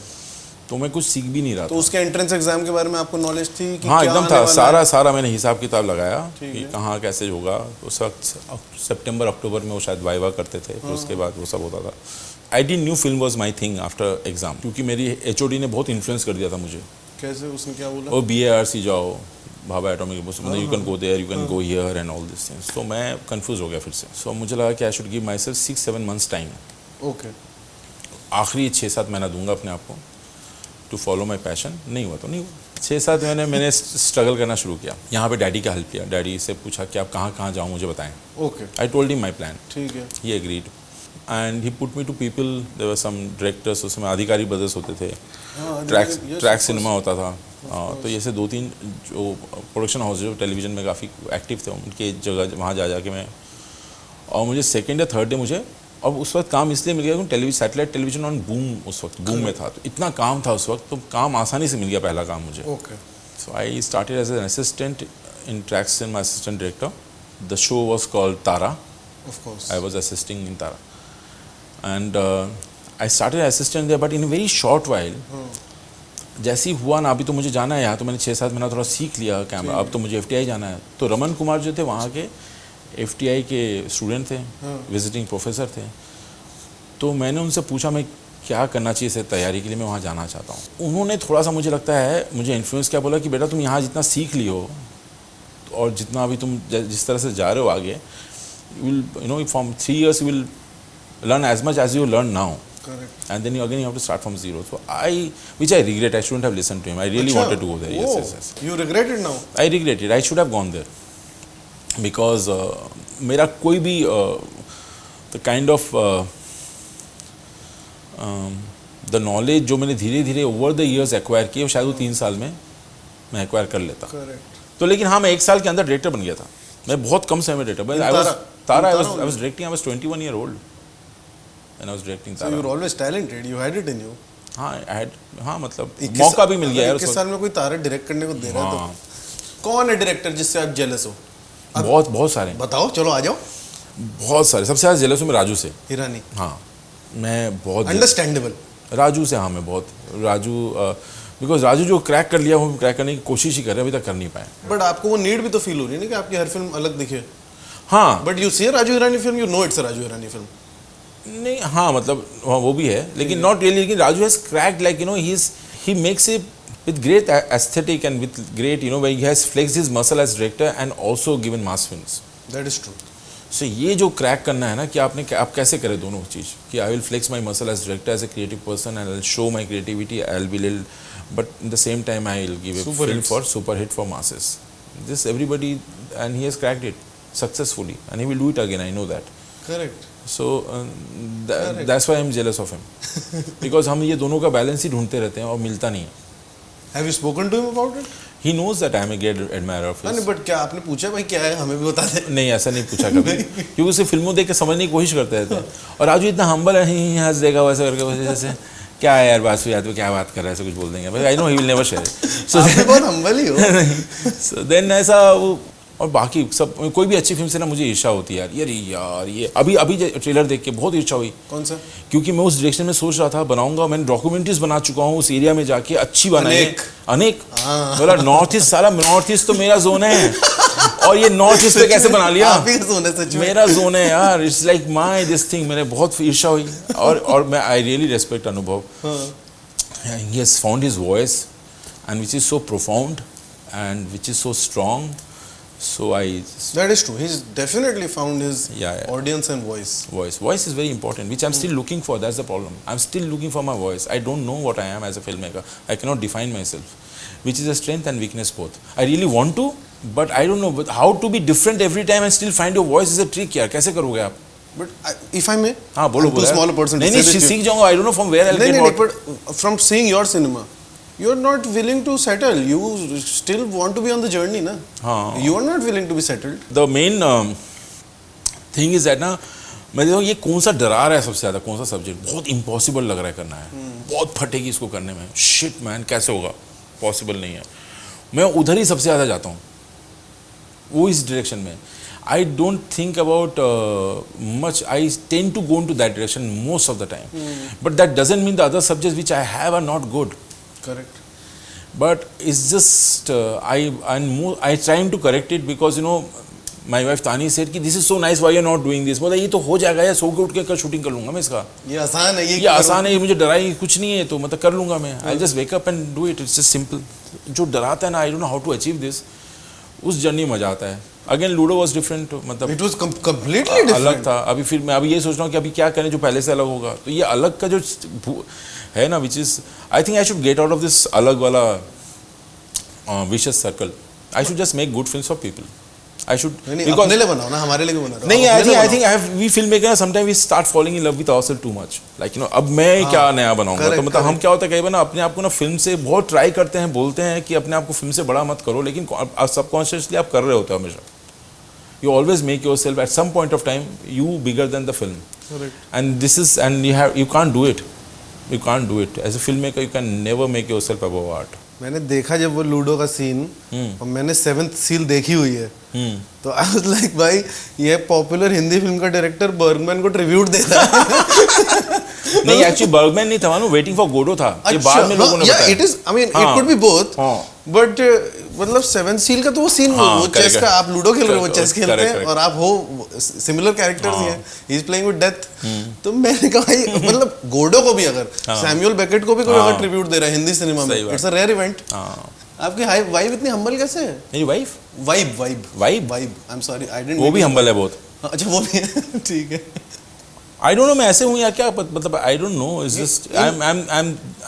Speaker 1: तो मैं कुछ सीख भी नहीं रहा।
Speaker 2: तो उसके एंट्रेंस एग्जाम के बारे में आपको नॉलेज थी कि
Speaker 1: हाँ
Speaker 2: क्या
Speaker 1: एकदम
Speaker 2: आने
Speaker 1: था,
Speaker 2: वाला
Speaker 1: सारा मैंने हिसाब किताब लगाया कि
Speaker 2: है।
Speaker 1: कहाँ कैसे होगा। उस वक्त सितंबर अक्टूबर में वो शायद वाइवा करते थे, फिर उसके बाद वो सब होता था। I didn't knew film was my thing after exam, क्योंकि मेरी HOD ने बहुत इन्फ्लुएंस कर दिया था मुझे।
Speaker 2: कैसे, उसने क्या बोला?
Speaker 1: वो BARC जाओ, भाभा एटॉमिक, मतलब you can go there, you can go here and all this things. तो मैं कंफ्यूज हो गया फिर से। सो मुझे लगा कि I should give my self 6-7 months time.
Speaker 2: Okay.
Speaker 1: आखिरी 6-7 महीना दूंगा अपने आप को टू फॉलो माई पैशन। नहीं हुआ तो नहीं हुआ। 6-7 महीने मैंने स्ट्रगल करना शुरू किया। यहाँ पे डैडी का हेल्प किया, डैडी से पूछा कि आप कहाँ जाऊँ मुझे बताएं।
Speaker 2: Okay.
Speaker 1: I told him my plan,
Speaker 2: ठीक है।
Speaker 1: He agreed. And he put me to people, there were some directors, उसमें अधिकारी ब्रदर्स होते थे,
Speaker 2: हाँ,
Speaker 1: ट्रैक सिनेमा होता था। तो जैसे 2-3 जो प्रोडक्शन हाउस जो टेलीविज़न में काफ़ी एक्टिव थे, उनके जगह वहाँ जा के मैं, और मुझे सेकेंड या थर्ड डे मुझे, और उस वक्त काम इसलिए मिल गया क्योंकि television, satellite television on boom, उस वक्त बूम में था, तो इतना काम था उस वक्त, तो काम आसानी से मिल गया पहला काम मुझे।
Speaker 2: Okay.
Speaker 1: So I started as an assistant in track cinema, assistant director. The show was called Tara,
Speaker 2: of course
Speaker 1: I was assisting in Tara, and I started assistant there, but in very short while जैसे ही हुआ ना, अभी तो मुझे जाना है यहाँ, तो मैंने 6-7 महीना थोड़ा सीख लिया कैमरा, अब तो मुझे FTI जाना है। तो रमन कुमार जो थे वहाँ के FTI के स्टूडेंट थे, विजिटिंग प्रोफेसर थे, तो मैंने उनसे पूछा मैं क्या करना चाहिए इसे तैयारी के लिए, मैं वहाँ जाना चाहता हूँ। उन्होंने थोड़ा सा मुझे लगता है मुझे इन्फ्लुएंस क्या बोला कि बेटा तुम यहाँ जितना सीख ली हो और जितना अभी तुम जिस तरह से जा रहे हो आगे, will you know from 3 years you will learn as much as you learn now.
Speaker 2: Correct.
Speaker 1: And then you again you have to start from zero. So which I regret. I shouldn't have listened to him. I really wanted to go there. Yes.
Speaker 2: You regret it now?
Speaker 1: I regret it. I should have gone there because मेरा कोई भी the kind of the knowledge जो मैंने धीरे धीरे over the years acquire किए, शायद वो 3 साल में मैं acquire कर लेता।
Speaker 2: Correct.
Speaker 1: तो लेकिन हाँ, मैं 1 साल के अंदर डायरेक्टर बन गया था। मैं बहुत कम समय में director. I was directing. I was 21 years old. And I was directing
Speaker 2: So you were always talented. You had it in you.
Speaker 1: हाँ मतलब मौका भी मिल गया यार।
Speaker 2: 21 साल में कोई तारा डायरेक्ट करने को दे रहा है तो कौन है डायरेक्टर जिससे आप जेलस हो?
Speaker 1: बहुत सारे।
Speaker 2: बताओ, चलो आ जाओ।
Speaker 1: बहुत सारे। सबसे ज़्यादा जेलस हूँ मैं राजू से।
Speaker 2: हिरानी।
Speaker 1: हाँ, मैं बहुत
Speaker 2: अंडरस्टैंडेबल।
Speaker 1: राजू से, हाँ मैं बहुत राजू, बिकॉज राजू जो क्रैक कर लिया, वो क्रैक करने की कोशिश ही कर रहे हैं, अभी तक कर नहीं पाए।
Speaker 2: बट आपको वो नीड भी तो फील हो रही है ना कि आपकी हर फिल्म अलग दिखे।
Speaker 1: हाँ,
Speaker 2: but you see Raju Hirani film, you know it's a Raju Hirani film.
Speaker 1: नहीं, हाँ मतलब वो भी है, लेकिन नॉट रियली। लेकिन Raju has cracked, like you know, he makes it with great aesthetic and with great, you know, where he has flexed his muscle as director and also given mass films.
Speaker 2: That is true.
Speaker 1: So ये जो crack करना है ना कि आप कैसे करें दोनों चीज़, कि I will flex my muscle as director, as a creative person, and I'll show my creativity, I'll be little, but in the same time I'll give a film for super hit for masses. This everybody, and he has cracked it successfully, and he will do it again, I know that.
Speaker 2: Correct.
Speaker 1: So that's why I'm jealous of him. Because हम ये दोनों का balance ही ढूंढते रहते हैं और मिलता नहीं है।
Speaker 2: Have you spoken to him about it?
Speaker 1: He knows that I am a great admirer of his.
Speaker 2: नहीं, बट क्या आपने पूछा भाई क्या है, हमें भी बता दे?
Speaker 1: नहीं, ऐसा नहीं पूछा कभी, क्योंकि उसे फिल्मों देख के समझने की कोशिश करते रहते हैं। और राजू इतना हम्बल है, ही हंस देगा वैसे करके, वैसे जैसे क्या है यार बात याद में क्या बात कर रहा है, ऐसा कुछ बोल देंगे। But I know he will never share it.
Speaker 2: सो आप बहुत हम्बल ही हो।
Speaker 1: सो देन ऐसा वो, और बाकी सब कोई भी अच्छी फिल्म से ना मुझे ईर्ष्या होती है यार ये अभी ट्रेलर देख के बहुत ईर्ष्या हुई।
Speaker 2: कौन सा?
Speaker 1: क्योंकि मैं उस डायरेक्शन में सोच रहा था बनाऊंगा, मैंने डॉक्यूमेंट्रीज बना चुका हूँ उस एरिया में जाके, अच्छी बनाई अनेक। बोला नॉर्थ ईस्ट, साला नॉर्थ ईस्ट तो मेरा जोन है, और ये नॉर्थ ईस्ट पे कैसे बना लिया?
Speaker 2: आप ही का जोन है सच में।
Speaker 1: मेरा जोन है यार, it's like my this thing. मैंने बहुत ईर्ष्या हुई, और मैं आई रियली रेस्पेक्ट अनुभव। He has found his voice and which is so profound and which is so strong. So
Speaker 2: that is true. He's definitely found his audience and voice.
Speaker 1: Voice is very important, which I'm still looking for. That's the problem. I'm still looking for my voice. I don't know what I am as a filmmaker. I cannot define myself, which is a strength and weakness both. I really want to, but I don't know how to be different every time and still find your voice is a trick यार. कैसे करोगे आप?
Speaker 2: But if I may,
Speaker 1: हाँ बोलो
Speaker 2: too small a person.
Speaker 1: नहीं सीख जाऊँगा. I don't know from where I'll get what.
Speaker 2: But from seeing your cinema, you're not willing to settle. You still want to be on the journey, na? हाँ. You are not willing to be settled.
Speaker 1: The main thing is that ना, मैं देखो ये कौन सा डरा रहा है सबसे ज़्यादा, कौन सा सब्जेक्ट बहुत इम्पॉसिबल लग रहा है करना है, बहुत फटेगी इसको करने में, शिट मैन कैसे होगा, पॉसिबल नहीं है, मैं उधर ही सबसे ज़्यादा जाता हूँ, वो इस डायरेक्शन में. I don't think about much. I tend to go into that direction most of the time. But that doesn't mean the other subjects which I have are not good.
Speaker 2: Correct.
Speaker 1: But it's just I trying to correct it because you know my wife Tani said कि this is so nice, why you're not doing this. बोला ये तो हो जाएगा यार, सो के उठ के कर शूटिंग कर लूँगा मैं इसका,
Speaker 2: ये आसान है,
Speaker 1: ये आसान है, ये मुझे डराई कुछ नहीं है, तो मतलब कर लूँगा मैं. I'll just wake up and do it. It's just simple. जो डराता है ना, I don't know how to achieve this, उस जर्नी मजा आता है. अगेन लूडो वॉज डिफरेंट, मतलब
Speaker 2: इट वाज कंप्लीटली डिफरेंट
Speaker 1: अलग था. अभी फिर मैं अभी ये सोच रहा हूँ कि अभी क्या करें जो पहले से अलग होगा, तो ये अलग का जो है ना, which is I think I should get out of this अलग वाला vicious circle. I should just make good films for people. I should
Speaker 2: नहीं
Speaker 1: because
Speaker 2: अपने लिए बनाओ ना, हमारे लिए क्यों बना रहे हो?
Speaker 1: नहीं
Speaker 2: आप अपने लिए
Speaker 1: I think
Speaker 2: बनाओ।
Speaker 1: we filmmakers sometimes we start falling in love with ourselves too much, like अब मैं क्या नया बनाऊंगा, तो मतलब हम क्या होता है कई बार ना अपने आप को ना फिल्म से बहुत ट्राई करते हैं, बोलते हैं कि अपने आप को फिल्म से बड़ा मत करो, लेकिन सबकॉन्शियसली आप कर रहे होते हो हमेशा. You always make yourself at some point of time you bigger than the film.
Speaker 2: Correct.
Speaker 1: And this is, and you can't do it. You can't do it as a filmmaker. You can never make yourself above art.
Speaker 2: मैंने देखा जब वो ludo का scene और मैंने 7th seal देखी हुई है, तो आई वाज लाइक भाई ये पॉपुलर हिंदी फिल्म का डायरेक्टर बर्गमैन को ट्रिब्यूट दे रहा है.
Speaker 1: नहीं एक्चुअली बर्गमैन नहीं था, मानो वेटिंग फॉर गोडो था. ये बाद में लोगों ने बताया.
Speaker 2: It is, I mean it could be both, but मतलब 7th सील का तो वो सीन, वो चेस का, आप लूडो खेल रहे हो, वो चेस खेलते हैं और आप हो सिमिलर कैरेक्टर्स ही हैं, he is playing with death. तो मैंने कहा भाई मतलब गोडो को भी अगर सैमुअल बेकेट को भी कोई अगर ट्रिब्यूट दे रहा है हिंदी सिनेमा में, इट्स अ रेयर इवेंट. आपकी वाइफ इतनी हम्बल कैसे है?
Speaker 1: मेरी wife
Speaker 2: vibe I am sorry, I didn't.
Speaker 1: वो भी हम्बल है बहुत.
Speaker 2: अच्छा वो भी है, ठीक है.
Speaker 1: I don't know मैं ऐसे हूँ या क्या, मतलब I don't know, it's just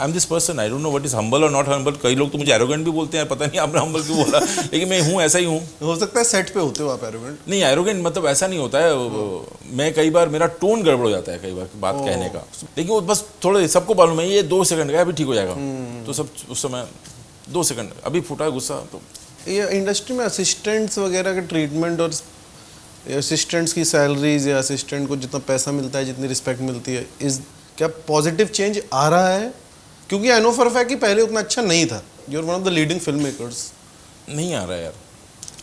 Speaker 1: I'm this person, I don't know what is humble or not humble. कई लोग तो मुझे arrogant भी बोलते हैं, पता नहीं आपने humble क्यों बोला, लेकिन मैं हूँ, ऐसा ही हूँ.
Speaker 2: हो सकता है सेट पे होते हो आप arrogant.
Speaker 1: नहीं arrogant मतलब ऐसा नहीं होता है, मैं कई बार मेरा टोन गड़बड़ हो जाता है कई बार बात कहने का, लेकिन वो बस थोड़े सबको मालूम है ये 2 सेकंड का अभी ठीक हो जाएगा, तो सब उस समय 2 सेकंड अभी फूटा है गुस्सा. तो
Speaker 2: ये इंडस्ट्री में असिस्टेंट्स वगैरह के ट्रीटमेंट और असिस्टेंट्स की सैलरीज या असिस्टेंट को जितना पैसा मिलता है, जितनी रिस्पेक्ट मिलती है, इस क्या पॉजिटिव चेंज आ रहा है? क्योंकि आई नो फॉर फैक्ट कि पहले उतना अच्छा नहीं था. You are one of the leading film makers.
Speaker 1: नहीं आ रहा है यार.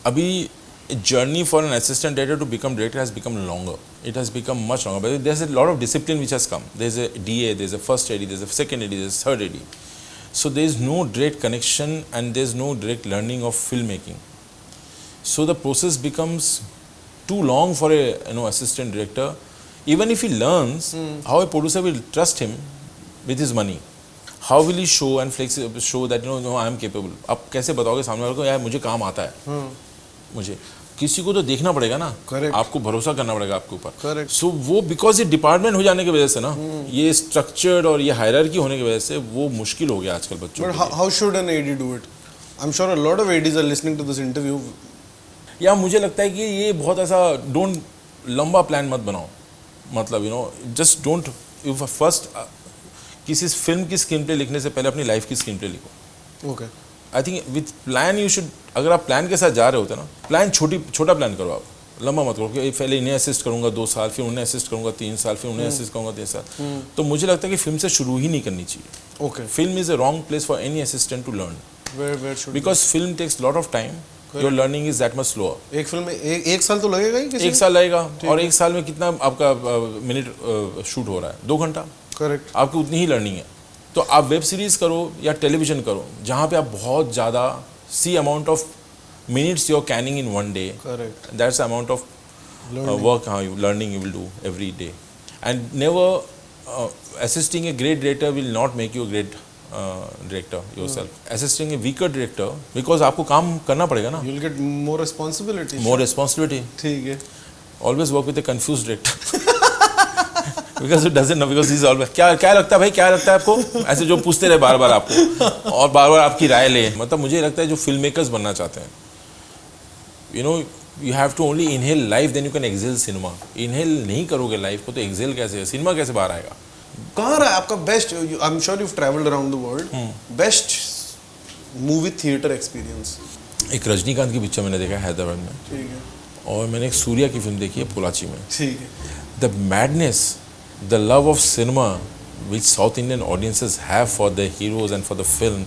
Speaker 1: अभी journey for an assistant director to become director has become longer. It has become much longer. But there is a lot of discipline which has come. There is a DA, there is a first AD, there is a second AD, there is a third AD. So there is no direct connection and there is no direct learning of filmmaking. So the process becomes too long for a assistant director. Even if he learns, how a producer will trust him with his money? How will he show and show that no I am capable? आप कैसे बताओगे सामने वाले को यार मुझे काम आता है? मुझे किसी को तो देखना पड़ेगा ना.
Speaker 2: Correct.
Speaker 1: आपको भरोसा करना पड़ेगा आपके ऊपर.
Speaker 2: Correct.
Speaker 1: सो वो बिकॉज ये डिपार्टमेंट हो जाने की वजह से ना, ये स्ट्रक्चर्ड और ये हायरार्की होने की वजह से वो मुश्किल हो गया आजकल बच्चों
Speaker 2: बट
Speaker 1: के लिए.
Speaker 2: How should an AD do it? I am sure a lot of ADs are listening to this interview.
Speaker 1: या मुझे लगता है कि ये बहुत ऐसा डोंट लंबा प्लान मत बनाओ. मतलब जस्ट डोंट फर्स्ट किसी फिल्म की स्क्रीन प्ले लिखने से पहले अपनी लाइफ की स्क्रीन प्ले लिखो.
Speaker 2: Okay.
Speaker 1: I think with plan you should, अगर आप प्लान के साथ जा रहे होते ना, प्लान छोटा प्लान करो आप, लंबा मत करो कि पहले इन्हें असिस्ट करूंगा 2 साल, फिर उन्हें असिस्ट करूंगा 3 साल, फिर उन्हें असिस्ट करूंगा 3 साल. तो मुझे लगता है कि फिल्म से शुरू ही नहीं करनी चाहिए.
Speaker 2: Okay.
Speaker 1: Film is a wrong place for any assistant to learn,
Speaker 2: where should,
Speaker 1: because film takes lot of time. Your learning is that much slower.
Speaker 2: एक फिल्म में एक साल तो लगेगा ही किसी.
Speaker 1: 1 साल लगेगा, और 1 साल में कितना आपका मिनट शूट हो रहा है? 2 घंटा.
Speaker 2: करेक्ट.
Speaker 1: आपकी उतनी ही लर्निंग है. तो आप वेब सीरीज करो या टेलीविजन करो जहाँ पे आप बहुत ज़्यादा सी amount of minutes you are canning in 1 day.
Speaker 2: Correct.
Speaker 1: That's amount of work learning you will do every day. And never assisting a great director will not make you a great director yourself. Assisting a weaker director, because आपको काम करना पड़ेगा ना.
Speaker 2: You will get more responsibility.
Speaker 1: More responsibility.
Speaker 2: ठीक है.
Speaker 1: Always work with a confuse director. Because it doesn't know, because he's always क्या लगता है भाई, क्या लगता है आपको, ऐसे जो पूछते रहे बार बार आपको और बार बार आपकी राय ले. मतलब मुझे लगता है जो फिल्म मेकर्स बनना चाहते हैं, you have to only inhale life, then you can exhale cinema. inhale नहीं करोगे लाइफ को तो exhale कैसे, सिनेमा कैसे बाहर आएगा?
Speaker 2: कहाँ रहा आपका best, I am sure you've traveled around the world, best movie theatre experience?
Speaker 1: एक रजनीकांत की पिक्चर मैंने देखा है हैदराबाद में.
Speaker 2: ठीक है.
Speaker 1: और मैंने एक सूर्या की फिल्म देखी है पोलाची में.
Speaker 2: ठीक है.
Speaker 1: The madness, the love of cinema which South Indian audiences have for the heroes and for the film.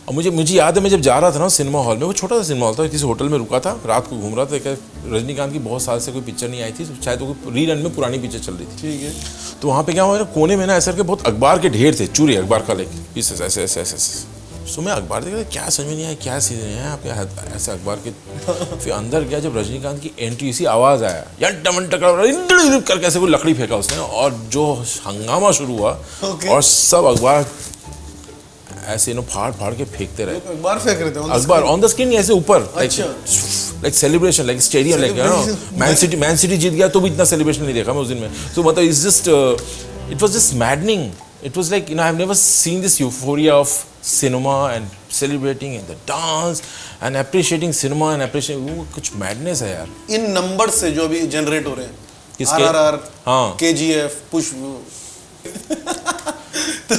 Speaker 1: और मुझे याद है मैं जब जा रहा था ना सिनेमा हॉल में, वो छोटा सा सिनेमा हॉल था, किसी होटल में रुका था, रात को घूम रहा था. रजनीकांत की बहुत साल से कोई पिक्चर नहीं आई थी, शायद वो रीरन में पुरानी पिक्चर चल रही थी.
Speaker 2: ठीक है.
Speaker 1: तो वहाँ पे क्या हुआ ना, कोने में ना ऐसे करके बहुत अखबार के ढेर थे, चूरी अखबार का लाइक पीसेस ऐसे ऐसे ऐसे ऐसे. सो मैं अखबार देखा, क्या समझ में नहीं आया क्या सीन है आपके ऐसे अखबार के. फिर अंदर गया, जब रजनीकांत की एंट्री, इसी आवाज़ आया यार टमन टकरा करके ऐसे कोई लकड़ी फेंका उसने, और जो हंगामा शुरू हुआ. और सब अखबार ऐसे फाड़ फाड़ के फेंकते रहे.
Speaker 2: अखबार फेंक रहे थे
Speaker 1: अखबार ऑन द स्क्रीन ऐसे ऊपर, like celebration, like stadium, like Man City जीत गया तो भी इतना सेलिब्रेशन नहीं देखा मैं उस दिन में. तो मतलब it was just maddening. It was like, I've never seen this euphoria of cinema and celebrating and the dance and appreciating cinema and appreciating वो कुछ madness है यार.
Speaker 2: इन नंबर से जो अभी जनरेट हो रहे हैं,
Speaker 1: किसके?
Speaker 2: RRR,
Speaker 1: हाँ.
Speaker 2: KGF, पुष्प तो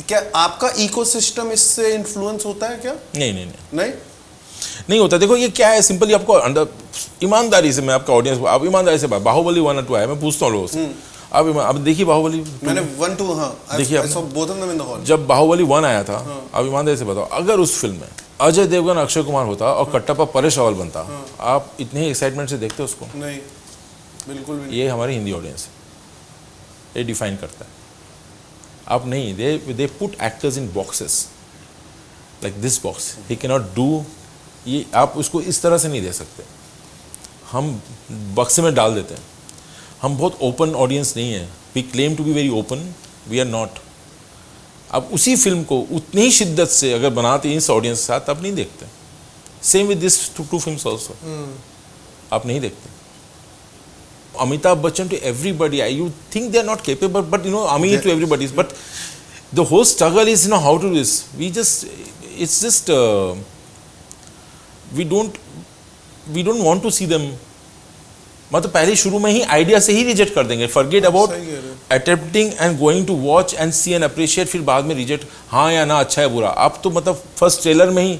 Speaker 2: क्या आपका इकोसिस्टम इससे इन्फ्लुएंस होता है क्या?
Speaker 1: नहीं होता. देखो ये क्या है, सिंपली आपको अंदर ईमानदारी से, मैं आपका ऑडियंस को, आप ईमानदारी से, बाहुबली 1 और 2 आया, मैं पूछता हूँ लोगों से, अब देखिए बाहुबली 2?
Speaker 2: मैंने 1, 2 हाँ
Speaker 1: देखिए
Speaker 2: both of them in the hall.
Speaker 1: जब बाहुबली 1 आया था, आप ईमानदारी से बताओ, अगर उस फिल्म में अजय देवगन, अक्षय कुमार होता और कट्टापा परेश रावल बनता, आप इतने ही एक्साइटमेंट से देखते उसको?
Speaker 2: नहीं, बिल्कुल भी नहीं.
Speaker 1: ये हमारी हिंदी ऑडियंस है, ये डिफाइन करता है. आप नहीं, they put actors in boxes like this box, he can not do, ये आप उसको इस तरह से नहीं दे सकते. हम बक्से में डाल देते हैं. हम बहुत ओपन ऑडियंस नहीं है. We claim to be very open, we are not. आप उसी फिल्म को उतनी ही शिद्दत से अगर बनाते हैं इस ऑडियंस के साथ, तब नहीं देखते. Same with this two films also, आप नहीं देखते. Amitabh Bachchan to everybody, you think they are not capable, but Amit to everybody. But the whole struggle is, how to do this. It's just, we don't want to see them. मतलब पहले शुरू में ही idea से ही reject कर देंगे. Forget about attempting and going to watch and see and appreciate, फिर बाद में रिजेक्ट, हाँ या ना, अच्छा है बुरा. आप तो मतलब फर्स्ट ट्रेलर में ही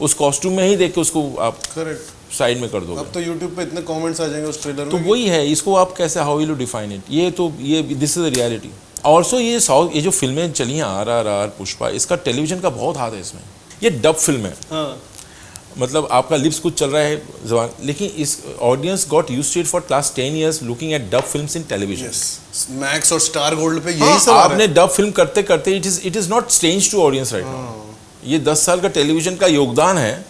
Speaker 1: उस कॉस्ट्यूम में ही देख के उसको आप करेक्ट साइड में कर दोगे.
Speaker 2: अब तो YouTube पे इतने कमेंट्स आ जाएंगे उस ट्रेलर में.
Speaker 1: तो वही है, इसको आप कैसे, how will you define it? ये this is the reality. Also ये जो फिल्में चली हैं, RRR, पुष्पा, इसका टेलीविजन का बहुत हाथ है इसमें. ये डब फिल्म है. हाँ. मतलब आपका लिप्स कुछ चल रहा है जबान, लेकिन इस audience got used to it for last 10 years looking at dub films in television.
Speaker 2: Max और स्टार गोल्ड पे यही सब
Speaker 1: आपने डब फिल्म करते करते it is not strange to audience right now. ये 10 साल का टेलीविजन का योगदान है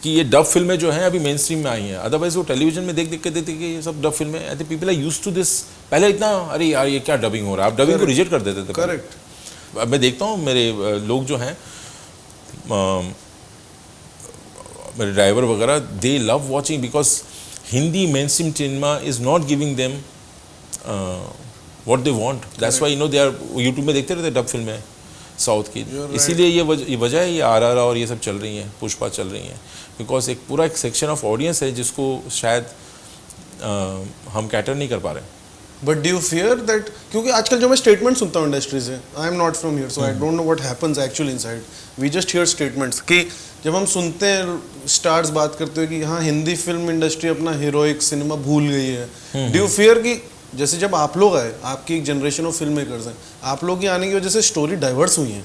Speaker 1: कि ये डब फिल्में जो हैं अभी मेन स्ट्रीम में आई हैं. अदरवाइज वो टेलीविजन में देख के ये सब डब फिल्में, I think people are used to this. पहले इतना, अरे यार ये क्या डबिंग हो रहा है, आप डबिंग को रिजेक्ट कर देते थे.
Speaker 2: करेक्ट.
Speaker 1: अब मैं देखता हूँ मेरे लोग जो हैं, मेरे ड्राइवर वगैरह, दे love watching because Hindi main stream cinema is not giving them what they want. That's why they our YouTube में देखते रहते डब फिल्में साउथ की. इसीलिए ये वजह है, ये RRR और ये सब चल रही हैं, पुष्पा चल रही हैं, बिकॉज एक पूरा एक सेक्शन ऑफ ऑडियंस है जिसको शायद हम कैटर नहीं कर पा रहे.
Speaker 2: But do you fear that, क्योंकि आजकल जो मैं स्टेटमेंट सुनता हूँ इंडस्ट्री से, I am not from here so I don't know what happens actually inside, we just hear statements कि जब हम सुनते हैं स्टार्स बात करते हुए कि हाँ हिंदी फिल्म इंडस्ट्री अपना हीरोइक सिनेमा भूल गई है. डू यू फियर कि जैसे जब आप लोग आए, आपकी एक जनरेशन ऑफ फिल्म मेकर्स हैं, आप लोग की आने की वजह से स्टोरी डाइवर्स हुई है.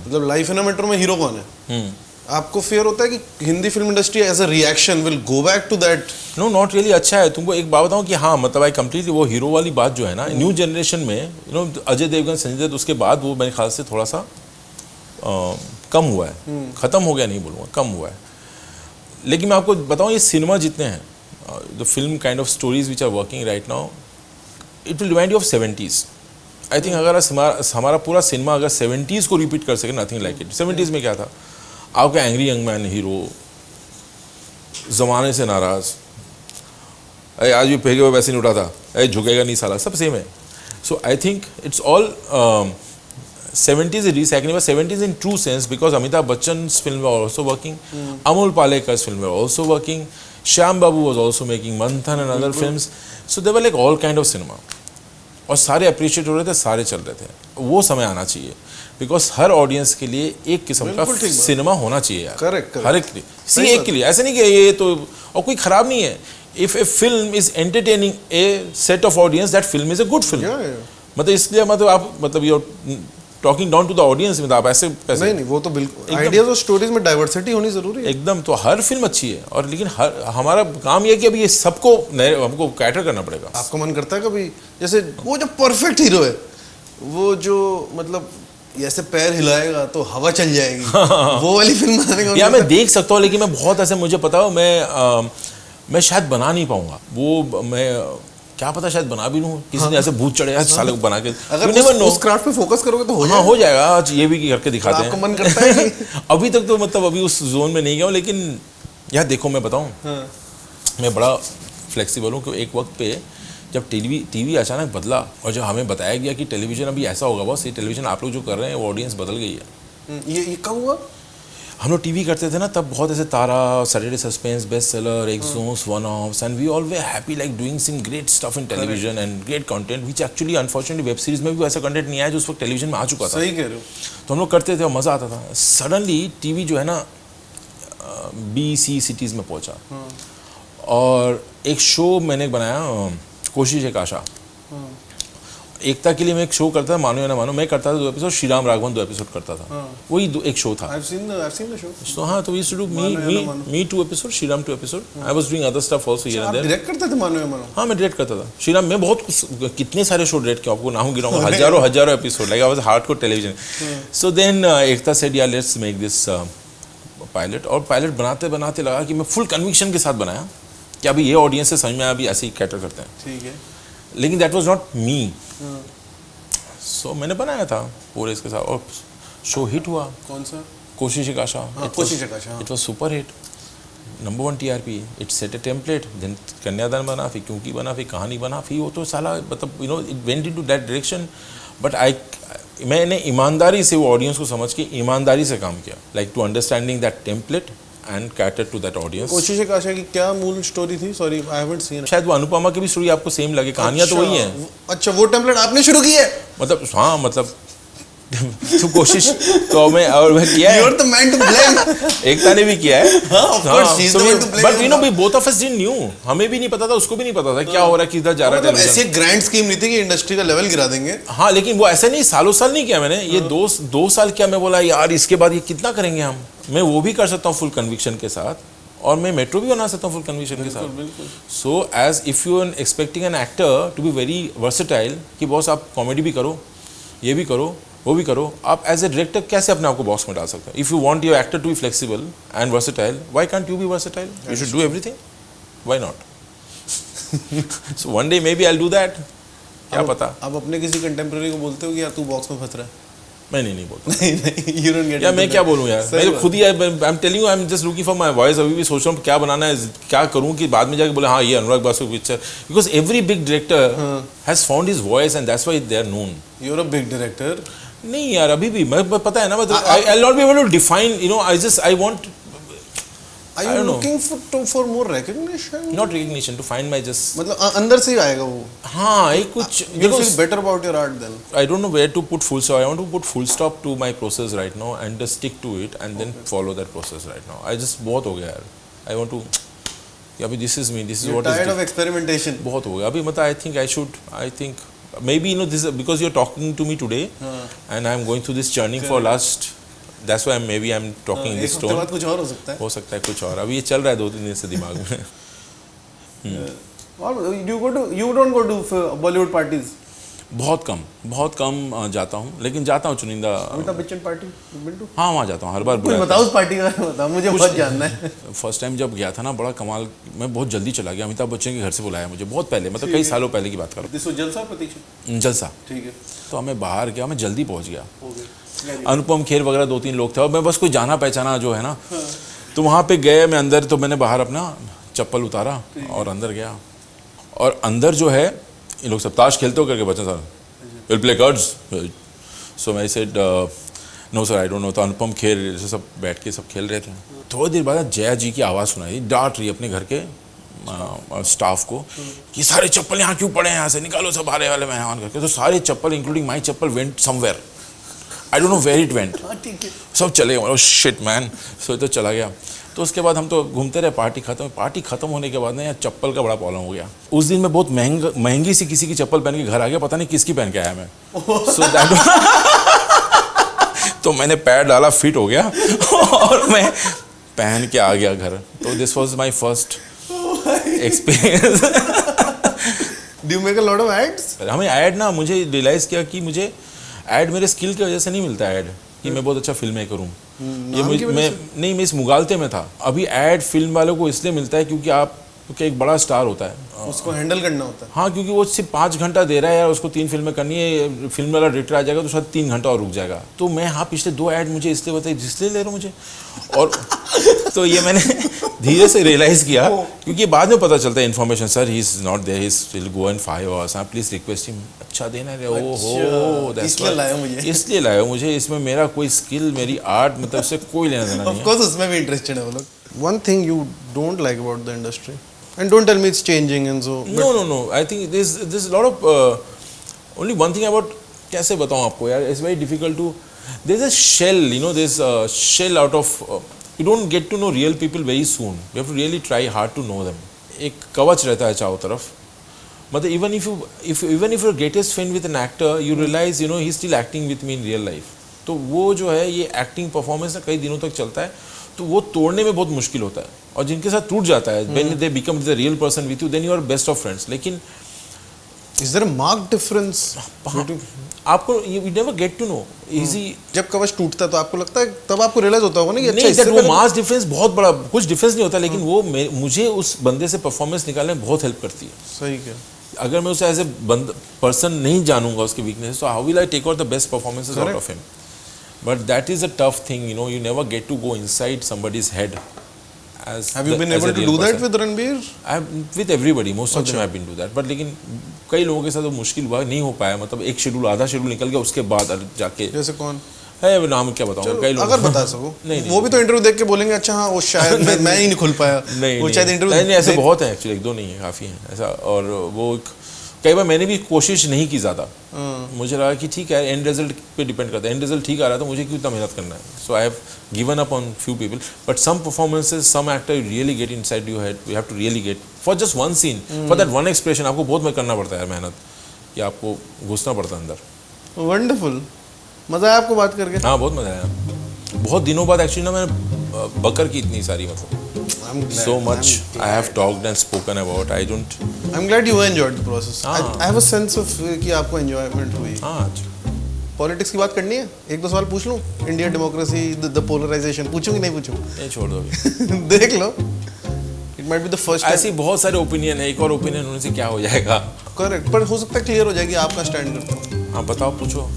Speaker 2: मतलब लाइफ इन अ मैटर में हीरो कौन है? आपको फियर होता है कि Hindi film industry as a reaction will go back to that?
Speaker 1: No, not really. अच्छा है. तुमको एक बात बताऊं कि हाँ, मतलब आई कंप्लीटली, वो हीरो वाली बात जो है ना, न्यू जनरेशन में अजय देवगन, संजय दत्त, उसके बाद वो मेरे ख्याल से थोड़ा सा कम हुआ है. ख़त्म हो गया नहीं बोलूँगा, कम हुआ है. लेकिन मैं आपको बताऊँ, ये सिनेमा जितने हैं, the film kind of stories which are working right now, it will remind you of 70s. I think अगर हमारा पूरा सिनेमा अगर 70s को रिपीट कर सके, नथिंग लाइक इट. 70s में क्या था, आपका एंग्री यंग मैन हीरो, ज़माने से नाराज़, अरे आज भी फेंके हुए वैसे नहीं उठा था, अरे झुकेगा नहीं साला, सब सेम है. So I think it's all 70s is recycling, but 70s in true sense, because Amitabh Bachchan's film were also working, Amol Palekar's film were also working, Shyam Babu was also making Manthan and other films, so they were like all kind of cinema. और सारे appreciate हो रहे थे, सारे चल रहे थे. वो समय आना चाहिए, बिकॉज हर ऑडियंस के लिए एक किस्म का सिनेमा होना चाहिए यार. करेक्ट. हर एक के लिए, किसी एक के लिए. ऐसे नहीं कि ये तो, और कोई खराब नहीं है. If a film is entertaining a set of audience, that film is a good film. मतलब इसलिए मतलब आप मतलब ये talking down to the audience में आप ऐसे
Speaker 2: नहीं, वो तो बिल्कुल आइडियाज और स्टोरीज में डाइवर्सिटी होनी जरूरी है
Speaker 1: एकदम. तो हर फिल्म अच्छी है, और लेकिन हमारा काम ये है कि अभी ये सबको हमको कैटर करना पड़ेगा.
Speaker 2: आपका मन करता है कभी, जैसे वो जो परफेक्ट हीरो है, वो जो मतलब ऐसे पैर हिलाएगा तो हवा चल जाएगी, वो वाली फिल्म बनाने का
Speaker 1: या मैं देख सकता हूँ, लेकिन मैं बहुत ऐसे, मुझे पता हो मैं शायद बना नहीं पाऊंगा वो. मैं क्या पता शायद बना भी लूँ, किसी ने ऐसे भूत चढ़े साले को बना के.
Speaker 2: अगर उस क्राफ्ट पे फोकस करोगे तो
Speaker 1: हो जाएगा. आज ये भी करके दिखाते हैं.
Speaker 2: आपको मन करता है
Speaker 1: अभी तक तो मतलब अभी उस जोन में नहीं गया हूँ, लेकिन यार देखो मैं बताऊँ, मैं बड़ा फ्लेक्सिबल हूँ. कि एक वक्त पे जब टीवी अचानक बदला, और जब हमें बताया गया कि टेलीविज़न अभी ऐसा होगा, बस ये टेलीविज़न आप लोग जो कर रहे हैं वो ऑडियंस बदल गई है.
Speaker 2: ये कब हुआ?
Speaker 1: हम लोग टीवी करते थे ना तब, बहुत ऐसे Tara, Saturday suspense, best seller, एक्सोस, one offs, and we all were happy like doing some great stuff in television and great content which actually unfortunately web series में भी ऐसा कंटेंट नहीं आया जो उस वक्त टेलीविजन में आ चुका था।
Speaker 2: सही कह रहे हो।
Speaker 1: तो हम लोग करते थे और मज़ा आता था। सडनली टीवी जो है ना BC सिटीज़ में पहुंचा और एक शो मैंने बनाया, कोशिश एक आशा। एकता के लिए मैं एक शो करता था, मानो या ना मानो, मैं करता था 2 एपिसोड, श्री राम राघवन 2 एपिसोड करता था। वही एक शो था।
Speaker 2: I've seen the show.
Speaker 1: तो हाँ, तो we used to do me 2 episode, Shri Ram 2 episode. I was doing other stuff also here and there.
Speaker 2: आप डायरेक्ट करते थे मानो या मानो?
Speaker 1: हाँ, मैं डायरेक्ट करता था श्री राम में। बहुत कितने सारे शो डायरेक्ट किए, आपको नाम गिनाऊंगा, हजारों episode, like I was hardcore television. So then Ekta said yeah let's make this pilot. और पायलट बनाते बनाते लगा कि मैं फुल कन्विक्शन के साथ बनाया कि अभी ये ऑडियंस से समझ में आया, अभी ऐसे ही कैटर करते हैं।
Speaker 2: ठीक है।
Speaker 1: लेकिन दैट वाज नॉट मी। सो मैंने बनाया था पूरे इसके साथ और शो हिट हुआ।
Speaker 2: कौन सा?
Speaker 1: कोशिश एक आशा।
Speaker 2: कोशिश एक आशा।
Speaker 1: It was super hit, number 1 TRP। It set a template. Then Kanyadaan बना, फिर क्योंकि बना, फिर कहानी बना, फिर वो तो साला मतलब you no it went into that direction. But मैंने ईमानदारी से वो ऑडियंस को समझ के ईमानदारी से काम किया, like to understanding that template and cater to that audience.
Speaker 2: कोशिश एक आशा की क्या मूल स्टोरी थी? Sorry I haven't seen.
Speaker 1: शायद वो अनुपमा की भी स्टोरी आपको सेम लगे, कहानियां तो वही हैं।
Speaker 2: अच्छा, वो टेम्पलेट आपने शुरू की है?
Speaker 1: मतलब हाँ, मतलब तो कोशिश तो मैं किया है।
Speaker 2: You are the man to blame.
Speaker 1: एकता ने भी किया है।
Speaker 2: हाँ, of course, she's the one to blame.
Speaker 1: But you know, we both of us didn't knew. हमें भी नहीं पता था, उसको भी नहीं पता था क्या हो रहा है, किधर जा रहा है।
Speaker 2: मतलब ऐसे ग्रैंड स्कीम नहीं थी कि इंडस्ट्री का लेवल गिरा देंगे।
Speaker 1: हाँ, लेकिन वो ऐसे नहीं, सालों साल नहीं किया मैंने। ये 2 साल किया। मैं बोला यार इसके बाद ये कितना करेंगे हम। मैं वो भी कर सकता हूँ फुल कन्विक्शन के साथ, और मैं मेट्रो भी बना सकता हूँ फुल कन्विक्शन के साथ। So as if you are expecting an actor to be very versatile कि बॉस आप कॉमेडी भी करो, ये भी करो, वो भी करो, आप एज ए डायरेक्टर कैसे अपने आप को बॉक्स में डाल सकते हैं? If you want your actor to be flexible and versatile, why can't you be versatile? You should do everything, why not? So one day may be I will do that, क्या पता।
Speaker 2: आप अपने किसी contemporary को बोलते हो कि यार तू बॉक्स में फंस रहा है?
Speaker 1: मैं नहीं बोलता।
Speaker 2: नहीं, you don't get
Speaker 1: यार मैं क्या बोलूँ यार, मैं खुद ही, I am telling you, I am just looking for my voice. अभी भी सोच रहा हूँ क्या बनाना है, क्या करूँ कि बाद में जाके बोले हाँ ये अनुराग बासु की picture. Because every big director has found his voice and that's why they are known.
Speaker 2: You are a big director.
Speaker 1: नहीं यार, अभी भी मैं पता है ना, मतलब I will not be able to define, you know, I want.
Speaker 2: Are you looking for more recognition?
Speaker 1: Not recognition, to find my just,
Speaker 2: मतलब अंदर से ही आएगा वो।
Speaker 1: हाँ, एक कुछ
Speaker 2: You feel better about your art then?
Speaker 1: I don't know where to put full stop. I want to put full stop to my process right now and just stick to it and then follow that process right now. I just बहुत हो गया यार. I want to, अभी this is me, this is what is.
Speaker 2: Tired of experimentation.
Speaker 1: बहुत हो गया अभी, मतलब I think maybe you know this is because you're talking to me today and I'm going through this churning for last. That's why maybe I'm talking in this tone.
Speaker 2: बाद कुछ और हो सकता है
Speaker 1: कुछ और। अभी ये चल रहा है 2-3 दिन से दिमाग में।
Speaker 2: और you don't go to Bollywood parties?
Speaker 1: बहुत कम जाता हूँ, लेकिन जाता हूँ चुनिंदा।
Speaker 2: अमिताभ बच्चन पार्टी बिल्टू?
Speaker 1: हाँ, वहाँ जाता हूँ हर बार।
Speaker 2: कुछ बताओ उस पार्टी का, बताओ मुझे, बहुत जानना है।
Speaker 1: फर्स्ट टाइम जब गया था ना, बड़ा कमाल, मैं बहुत जल्दी चला गया। अमिताभ बच्चन के घर से बुलाया मुझे बहुत पहले, मतलब कई सालों पहले की बात करो।
Speaker 2: जलसा प्रतीक्षा? जलसा, ठीक है।
Speaker 1: तो मैं बाहर गया, मैं जल्दी पहुँच गया। अनुपम खेर वगैरह 2-3 लोग थे और मैं बस कोई जाना पहचाना जो है ना, तो वहाँ पे गए मैं अंदर। तो मैंने बाहर अपना चप्पल उतारा और अंदर गया, और अंदर जो है ये लोग सब ताश खेलते हो करके बच्चे sir, will play cards. So मैं said no sir I don't know. तो अनुपम खेर जैसे सब बैठ के सब खेल रहे थे। थोड़ी देर बाद जया जी की आवाज़ सुनाई, डांट रही अपने घर के स्टाफ को कि सारे चप्पल यहाँ क्यों पड़े हैं, यहाँ से निकालो सब हारे वाले मेहमान करके। तो सारे चप्पल including my chappal went somewhere, I don't know where it went. सब चले गए, शिट मैन। सो तो चला गया। तो उसके बाद हम तो घूमते रहे, पार्टी खत्म होने के बाद ना यार चप्पल का बड़ा प्रॉब्लम हो गया। उस दिन मैं बहुत महंगी सी किसी की चप्पल पहन के घर आ गया, पता नहीं किसकी पहन के आया मैं। सो तो मैंने पैर डाला, फिट हो गया और मैं पहन के आ गया घर। तो this was my first experience.
Speaker 2: Do you make a lot of ads?
Speaker 1: हमें ऐड ना, मुझे रियलाइज किया कि मुझे ऐड मेरे स्किल की वजह से नहीं मिलता ऐड, कि मैं बहुत अच्छा फिल्म मेकर हूँ। मैं इस मुगालते में था। अभी ऐड फिल्म वालों को इसलिए मिलता है क्योंकि आपके एक बड़ा स्टार होता है,
Speaker 2: उसको हैंडल करना होता है।
Speaker 1: हाँ, क्योंकि वो सिर्फ 5 घंटा दे रहा है यार, उसको 3 फिल्में करनी है, फिल्म वाला डायरेक्टर आ जाएगा तो शायद 3 घंटा और रुक जाएगा। तो मैं हाँ पिछले 2 ऐड मुझे इसलिए बताइए जिसलिए ले रहा हूँ मुझे। और तो ये मैंने धीरे से रियलाइज़ किया, क्योंकि बाद में पता चलता है information, sir he is not there, he will go in 5 hours, please request him. अच्छा देना है, ओहो
Speaker 2: इसलिए लाया मुझे,
Speaker 1: इसलिए लाया मुझे, इसमें मेरा कोई स्किल, मेरी आर्ट, मतलब उससे कोई लेना देना नहीं
Speaker 2: ऑफ कोर्स उसमें भी इंटरेस्टेड है वो लोग। One thing you don't like about the industry, and don't tell me it's changing and so,
Speaker 1: no, I think there's a lot of only one thing about, कैसे बताऊं आपको यार, it's very difficult to, there's a shell, you know, there's a shell out of you don't get to know real people very soon, you have to really try hard to know them. एक कवच रहता है चारों तरफ, मतलब even if your greatest friend with an actor, you realize, you know, he's still acting with me in real life, तो वो जो है ये एक्टिंग परफॉर्मेंस ना कई दिनों तक चलता है, तो वो तोड़ने में बहुत मुश्किल होता है, और जिनके साथ टूट जाता है, when they become the real person with you, then you are best of friends. लेकिन
Speaker 2: is there a marked difference?
Speaker 1: आपको you never get to know easy.
Speaker 2: जब कवच टूटता है तो आपको लगता है, तब आपको रियलाइज होता होगा ना कि अच्छा
Speaker 1: नहीं,
Speaker 2: इससे
Speaker 1: वो मास डिफरेंस बहुत बड़ा, कुछ डिफरेंस नहीं होता, लेकिन वो मुझे उस बंदे से परफॉर्मेंस निकालने में बहुत हेल्प करती है।
Speaker 2: सही क्या,
Speaker 1: अगर मैं उसे एज ए पर्सन नहीं जानूंगा उसके वीकनेस, तो how will I take out the best performances out of him? But that is a tough thing, you know, you never get to go inside somebody's head.
Speaker 2: Have you been able to do that with Ranbir?
Speaker 1: With everybody, most of them have been do that. But लेकिन कई लोगों के साथ वो मुश्किल हुआ, नहीं हो पाया, मतलब एक शेड्यूल, आधा शेड्यूल निकल गया, उसके बाद जाके,
Speaker 2: जैसे कौन
Speaker 1: है नाम क्या बताऊंगा, कई लोग
Speaker 2: अगर बता सको।
Speaker 1: नहीं,
Speaker 2: वो भी तो इंटरव्यू देख के बोलेंगे अच्छा हाँ वो शायद मैं ही नहीं खुल पाया, वो शायद इंटरव्यू
Speaker 1: नहीं, ऐसे बहुत हैं एक्चुअली, एक दो नहीं है, काफ़ी हैं ऐसा, और वो कई बार मैंने भी कोशिश नहीं की ज़्यादा, मुझे लगा कि ठीक है, एंड रिजल्ट पे डिपेंड करता है, एंड रिजल्ट ठीक आ रहा है तो मुझे क्यों इतना मेहनत करना है, so I have given up on few people. But some performances, some actor you really get inside your head, you have to really get for just one scene, for that one expression, आपको बहुत करना पड़ता है यार मेहनत, कि आपको घुसना पड़ता है अंदर.
Speaker 2: वंडरफुल, मज़ा आया आपको बात करके?
Speaker 1: हाँ, बहुत मज़ा आया, बहुत दिनों बाद एक्चुअली ना मैंने बकर की इतनी सारी, मतलब so much I have talked and spoken about. I don't.
Speaker 2: I'm glad you enjoyed the process. I have a sense of कि आपको enjoyment हुई.
Speaker 1: हाँ.
Speaker 2: पॉलिटिक्स की बात करनी है? एक दो सवाल पूछ लूँ? इंडिया डेमोक्रेसी, द पोलराइजेशन, पूछूँ कि नहीं पूछूँ?
Speaker 1: नहीं, छोड़ दो अभी.
Speaker 2: देख लो. It might be the first.
Speaker 1: ऐसी बहुत सारे ओपिनियन है, एक और ओपिनियन होने से क्या हो जाएगा?
Speaker 2: करेक्ट, पर हो सकता है क्लियर हो जाएगी आपका स्टैंड.
Speaker 1: हाँ, बताओ, पूछो.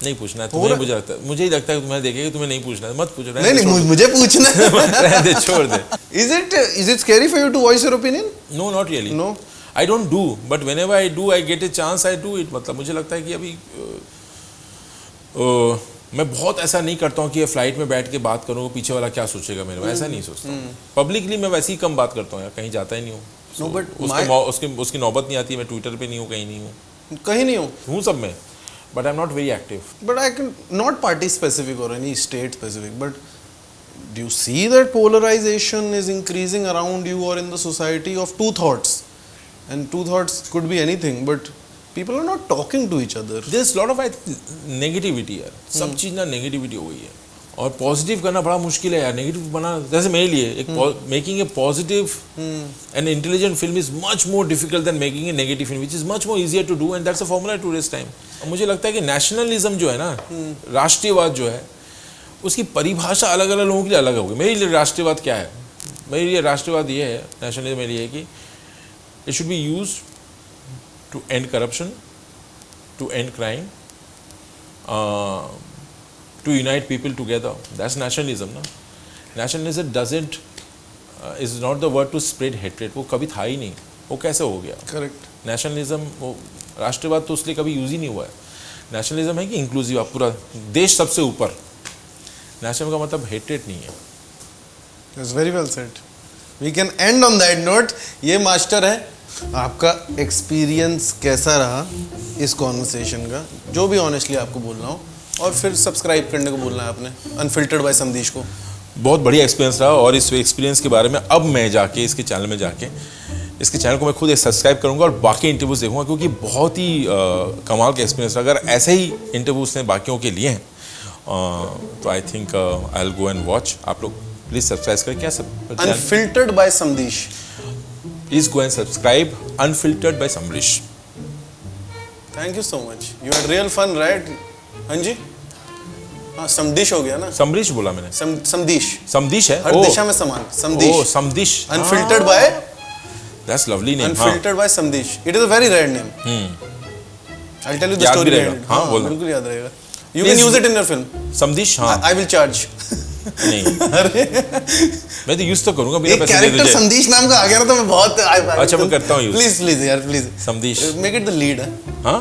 Speaker 1: नहीं पूछना है तुम्हें, मुझे लगता है, मुझे ही लगता है तुम्हें देखेगा, तुम्हें नहीं पूछना है, मत पूछो.
Speaker 2: नहीं, मुझे पूछना है.
Speaker 1: रहने दे, छोड़ दे.
Speaker 2: Is it scary for you to voice your opinion?
Speaker 1: No, not really.
Speaker 2: No.
Speaker 1: I don't do, but whenever I do, I get a chance, I do it. मतलब मुझे लगता है कि अभी मैं बहुत ऐसा नहीं करता हूँ कि ये फ्लाइट में बैठ के बात करूँ, पीछे वाला क्या सोचेगा मेरे में, ऐसा नहीं सोचता. पब्लिकली मैं वैसे ही कम बात करता हूँ यार, कहीं जाता ही नहीं हूँ.
Speaker 2: No, but
Speaker 1: उसकी नौबत नहीं आती, मैं ट्विटर पे नहीं हूँ, कहीं नहीं हूँ.
Speaker 2: कहीं नहीं हूँ
Speaker 1: सब में, but I'm not very active.
Speaker 2: But I can not party specific or any state specific, but do you see that polarization is increasing around you or in the society of two thoughts? And two thoughts could be anything, but people are not talking to each other.
Speaker 1: There's a lot of negativity यार, सब चीज़ ना negativity हो गई है, और positive करना बड़ा मुश्किल है यार. नेगेटिव बना, जैसे मेरे लिए एक making a positive and intelligent film is much more difficult than making a negative film, which is much more easier to do, and that's a formula to this time. मुझे लगता है कि नेशनलिज्म जो है ना, राष्ट्रीयवाद जो है, उसकी परिभाषा अलग अलग लोगों के लिए अलग होगी. मेरे लिए राष्ट्रीयवाद क्या है? मेरे लिए राष्ट्रीयवाद ये है, नेशनलिज्म मेरे लिए है कि it should be use to end corruption, to end crime, to unite people together. That's nationalism, ना. Nationalism doesn't is not the word to spread hatred. वो कभी था ही नहीं, वो कैसे हो गया?
Speaker 2: Correct.
Speaker 1: Nationalism, वो राष्ट्रवाद तो उसलिए कभी यूज ही नहीं हुआ है. Nationalism है कि इंक्लूसिव, आप पूरा देश सबसे ऊपर. Nationalism का मतलब hatred नहीं है.
Speaker 2: That's very well said. We can end on that note. ये मास्टर है. आपका एक्सपीरियंस कैसा रहा इस कॉन्वर्सेशन का, जो भी ऑनेस्टली आपको बोलना हो, और फिर सब्सक्राइब करने को बोलना है आपने अनफिल्टर्ड बाय समदीश को.
Speaker 1: बहुत बढ़िया एक्सपीरियंस रहा, और इस एक्सपीरियंस के बारे में अब मैं जाके इसके चैनल में जाके इसके चैनल को मैं खुद सब्सक्राइब करूंगा और बाकी इंटरव्यूज़ देखूंगा, क्योंकि बहुत ही कमाल का एक्सपीरियंस रहा. अगर ऐसे ही इंटरव्यूज़ ने बाकियों के लिए हैं तो I think I will go and watch. आप लोग प्लीज़ सब्सक्राइब करें. क्या सब
Speaker 2: unfiltered by Samdish,
Speaker 1: please go and subscribe unfiltered by Samdish.
Speaker 2: Thank you so much. You had real fun, right? हाँ जी, हाँ, समदीश हो गया ना.
Speaker 1: समरीश बोला मैंने.
Speaker 2: समदीश.
Speaker 1: समदीश है,
Speaker 2: हर दिशा में समान. Samdish.
Speaker 1: Oh, Samdish.
Speaker 2: Unfiltered by,
Speaker 1: that's lovely name.
Speaker 2: Unfiltered by Samdish. It is a very rare name. I'll tell you the story.
Speaker 1: हाँ, बोल.
Speaker 2: बिल्कुल याद रहेगा. You can use it in your film.
Speaker 1: समदीश. हाँ,
Speaker 2: I will charge.
Speaker 1: नहीं
Speaker 2: अरे
Speaker 1: मैं तो यूज तो करूंगा, बिना
Speaker 2: एक
Speaker 1: पैसे दे
Speaker 2: कैरेक्टर
Speaker 1: तुझे।
Speaker 2: संदेश नाम का आ गया ना तो मैं बहुत
Speaker 1: अच्छा, मैं करता हूँ use।
Speaker 2: प्लीज प्लीज यार please
Speaker 1: Samdish.
Speaker 2: Make it the lead.
Speaker 1: हाँ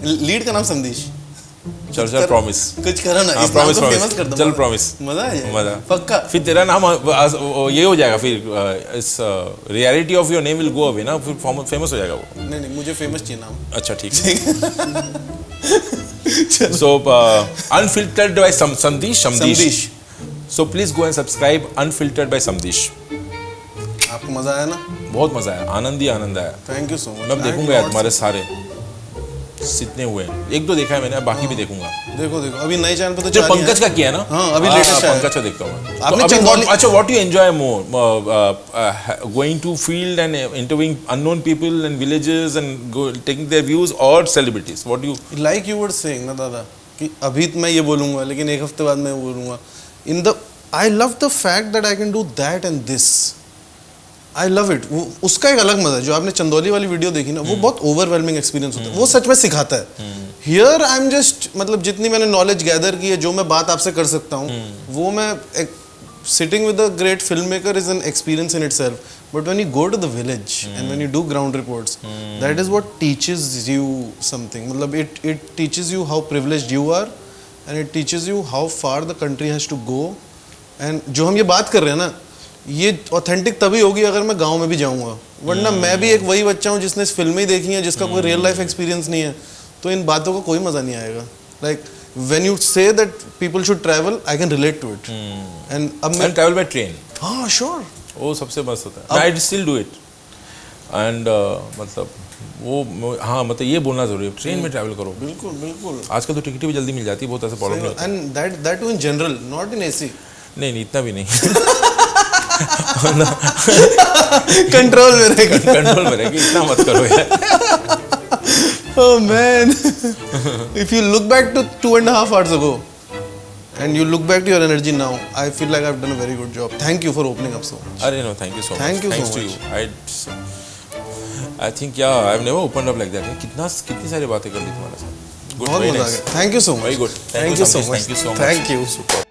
Speaker 2: लीड का नाम संदेश।
Speaker 1: चल चल, प्रॉमिस।
Speaker 2: कुछ करो ना,
Speaker 1: हाँ,
Speaker 2: इस नाम
Speaker 1: promise,
Speaker 2: को
Speaker 1: promise।
Speaker 2: फेमस कर दो।
Speaker 1: चल, promise।
Speaker 2: मजा आ जाएगा
Speaker 1: मजा।
Speaker 2: पक्का।
Speaker 1: फिर तेरा नाम ये हो जाएगा, फिर इस reality of your name will go away ना, फिर फेमस हो जाएगा वो।
Speaker 2: नहीं नहीं, मुझे फेमस चाहिए नाम।
Speaker 1: अच्छा ठीक है। सो unfiltered by Sandesh.
Speaker 2: Sandesh.
Speaker 1: So please go and subscribe unfiltered by Sandesh.
Speaker 2: आपको मजा आया ना?
Speaker 1: बहुत मजा आया, आनंद ही आनंद आया।
Speaker 2: Thank you so much.
Speaker 1: मैं देखूंगा यार तुम्हारे सारे जितने हुए हैं, एक दो देखा है मैंने, बाकी भी देखूंगा।
Speaker 2: देखो देखो, अभी नए चैनल पे तो
Speaker 1: जो
Speaker 2: चार ही
Speaker 1: पंकज
Speaker 2: हैं।
Speaker 1: का किया है ना,
Speaker 2: हाँ, अभी latest आया है।
Speaker 1: पंकज का देखता हूँ मैं।
Speaker 2: आपने
Speaker 1: तो अभी
Speaker 2: चंदौली-
Speaker 1: अच्छा, what you enjoy more, going to field and interviewing unknown people and villages and taking their views, और celebrities, what you?
Speaker 2: Like you were saying ना दादा, कि अभी मैं ये बोलूंगा लेकिन एक हफ्ते बाद मैं बोलूंगा। In the I love the fact that I can do that and this, I love it. वो उसका एक अलग मजा है। जो आपने चंदौली वाली वीडियो देखी ना, वो बहुत ओवरवेलमिंग एक्सपीरियंस होता है, वो सच में सिखाता है। हियर आई एम जस्ट, मतलब जितनी मैंने नॉलेज गैदर की है, जो मैं बात आपसे कर सकता हूँ, वो मैं sitting with a great film maker is an experience in itself. But when you go to the village and when you do ground reports, that is what teaches you something. मतलब it teaches you how privileged you are, and it teaches you how far the country has to go. And जो हम ये बात कर रहे हैं ना, ये ऑथेंटिक तभी होगी अगर मैं गांव में भी जाऊंगा, वरना मैं भी एक वही बच्चा हूँ जिसने फिल्में ही देखी हैं, जिसका कोई रियल लाइफ एक्सपीरियंस नहीं है, तो इन बातों का कोई मजा नहीं आएगा। Like when you say that people should travel, I can relate to it. And अब मैं
Speaker 1: ट्रैवल बाय ट्रेन,
Speaker 2: हाँ श्योर,
Speaker 1: वो सबसे मस्त होता है। I still do it and मतलब वो, हाँ मतलब ये बोलना जरूरी है, ट्रेन में ट्रैवल करो।
Speaker 2: बिल्कुल बिल्कुल।
Speaker 1: आजकल तो टिकट भी जल्दी मिल जाती है, बहुत ऐसा प्रॉब्लम नहीं होता।
Speaker 2: And that too in general, not in AC.
Speaker 1: नहीं इतना भी नहीं।
Speaker 2: कंट्रोल में रहेगा।
Speaker 1: कंट्रोल में रहेगी, इतना मत करो यार।
Speaker 2: Oh man, if you look back to 2.5 hours ago and you look back to your energy now, I feel like I've done a very good job. Thank you for opening up so much.
Speaker 1: अरे no, thank you so much.
Speaker 2: Thank you so
Speaker 1: Thanks to
Speaker 2: much.
Speaker 1: you. I think yeah, I've never opened up like that. कितनी सारी बातें कर ली तुम्हारे साथ। Good,
Speaker 2: बहुत
Speaker 1: very
Speaker 2: मजा आ
Speaker 1: nice.
Speaker 2: गया। Thank you so much.
Speaker 1: Very good.
Speaker 2: Thank you so much.
Speaker 1: Thank you so much.
Speaker 2: Thank you.
Speaker 1: Super.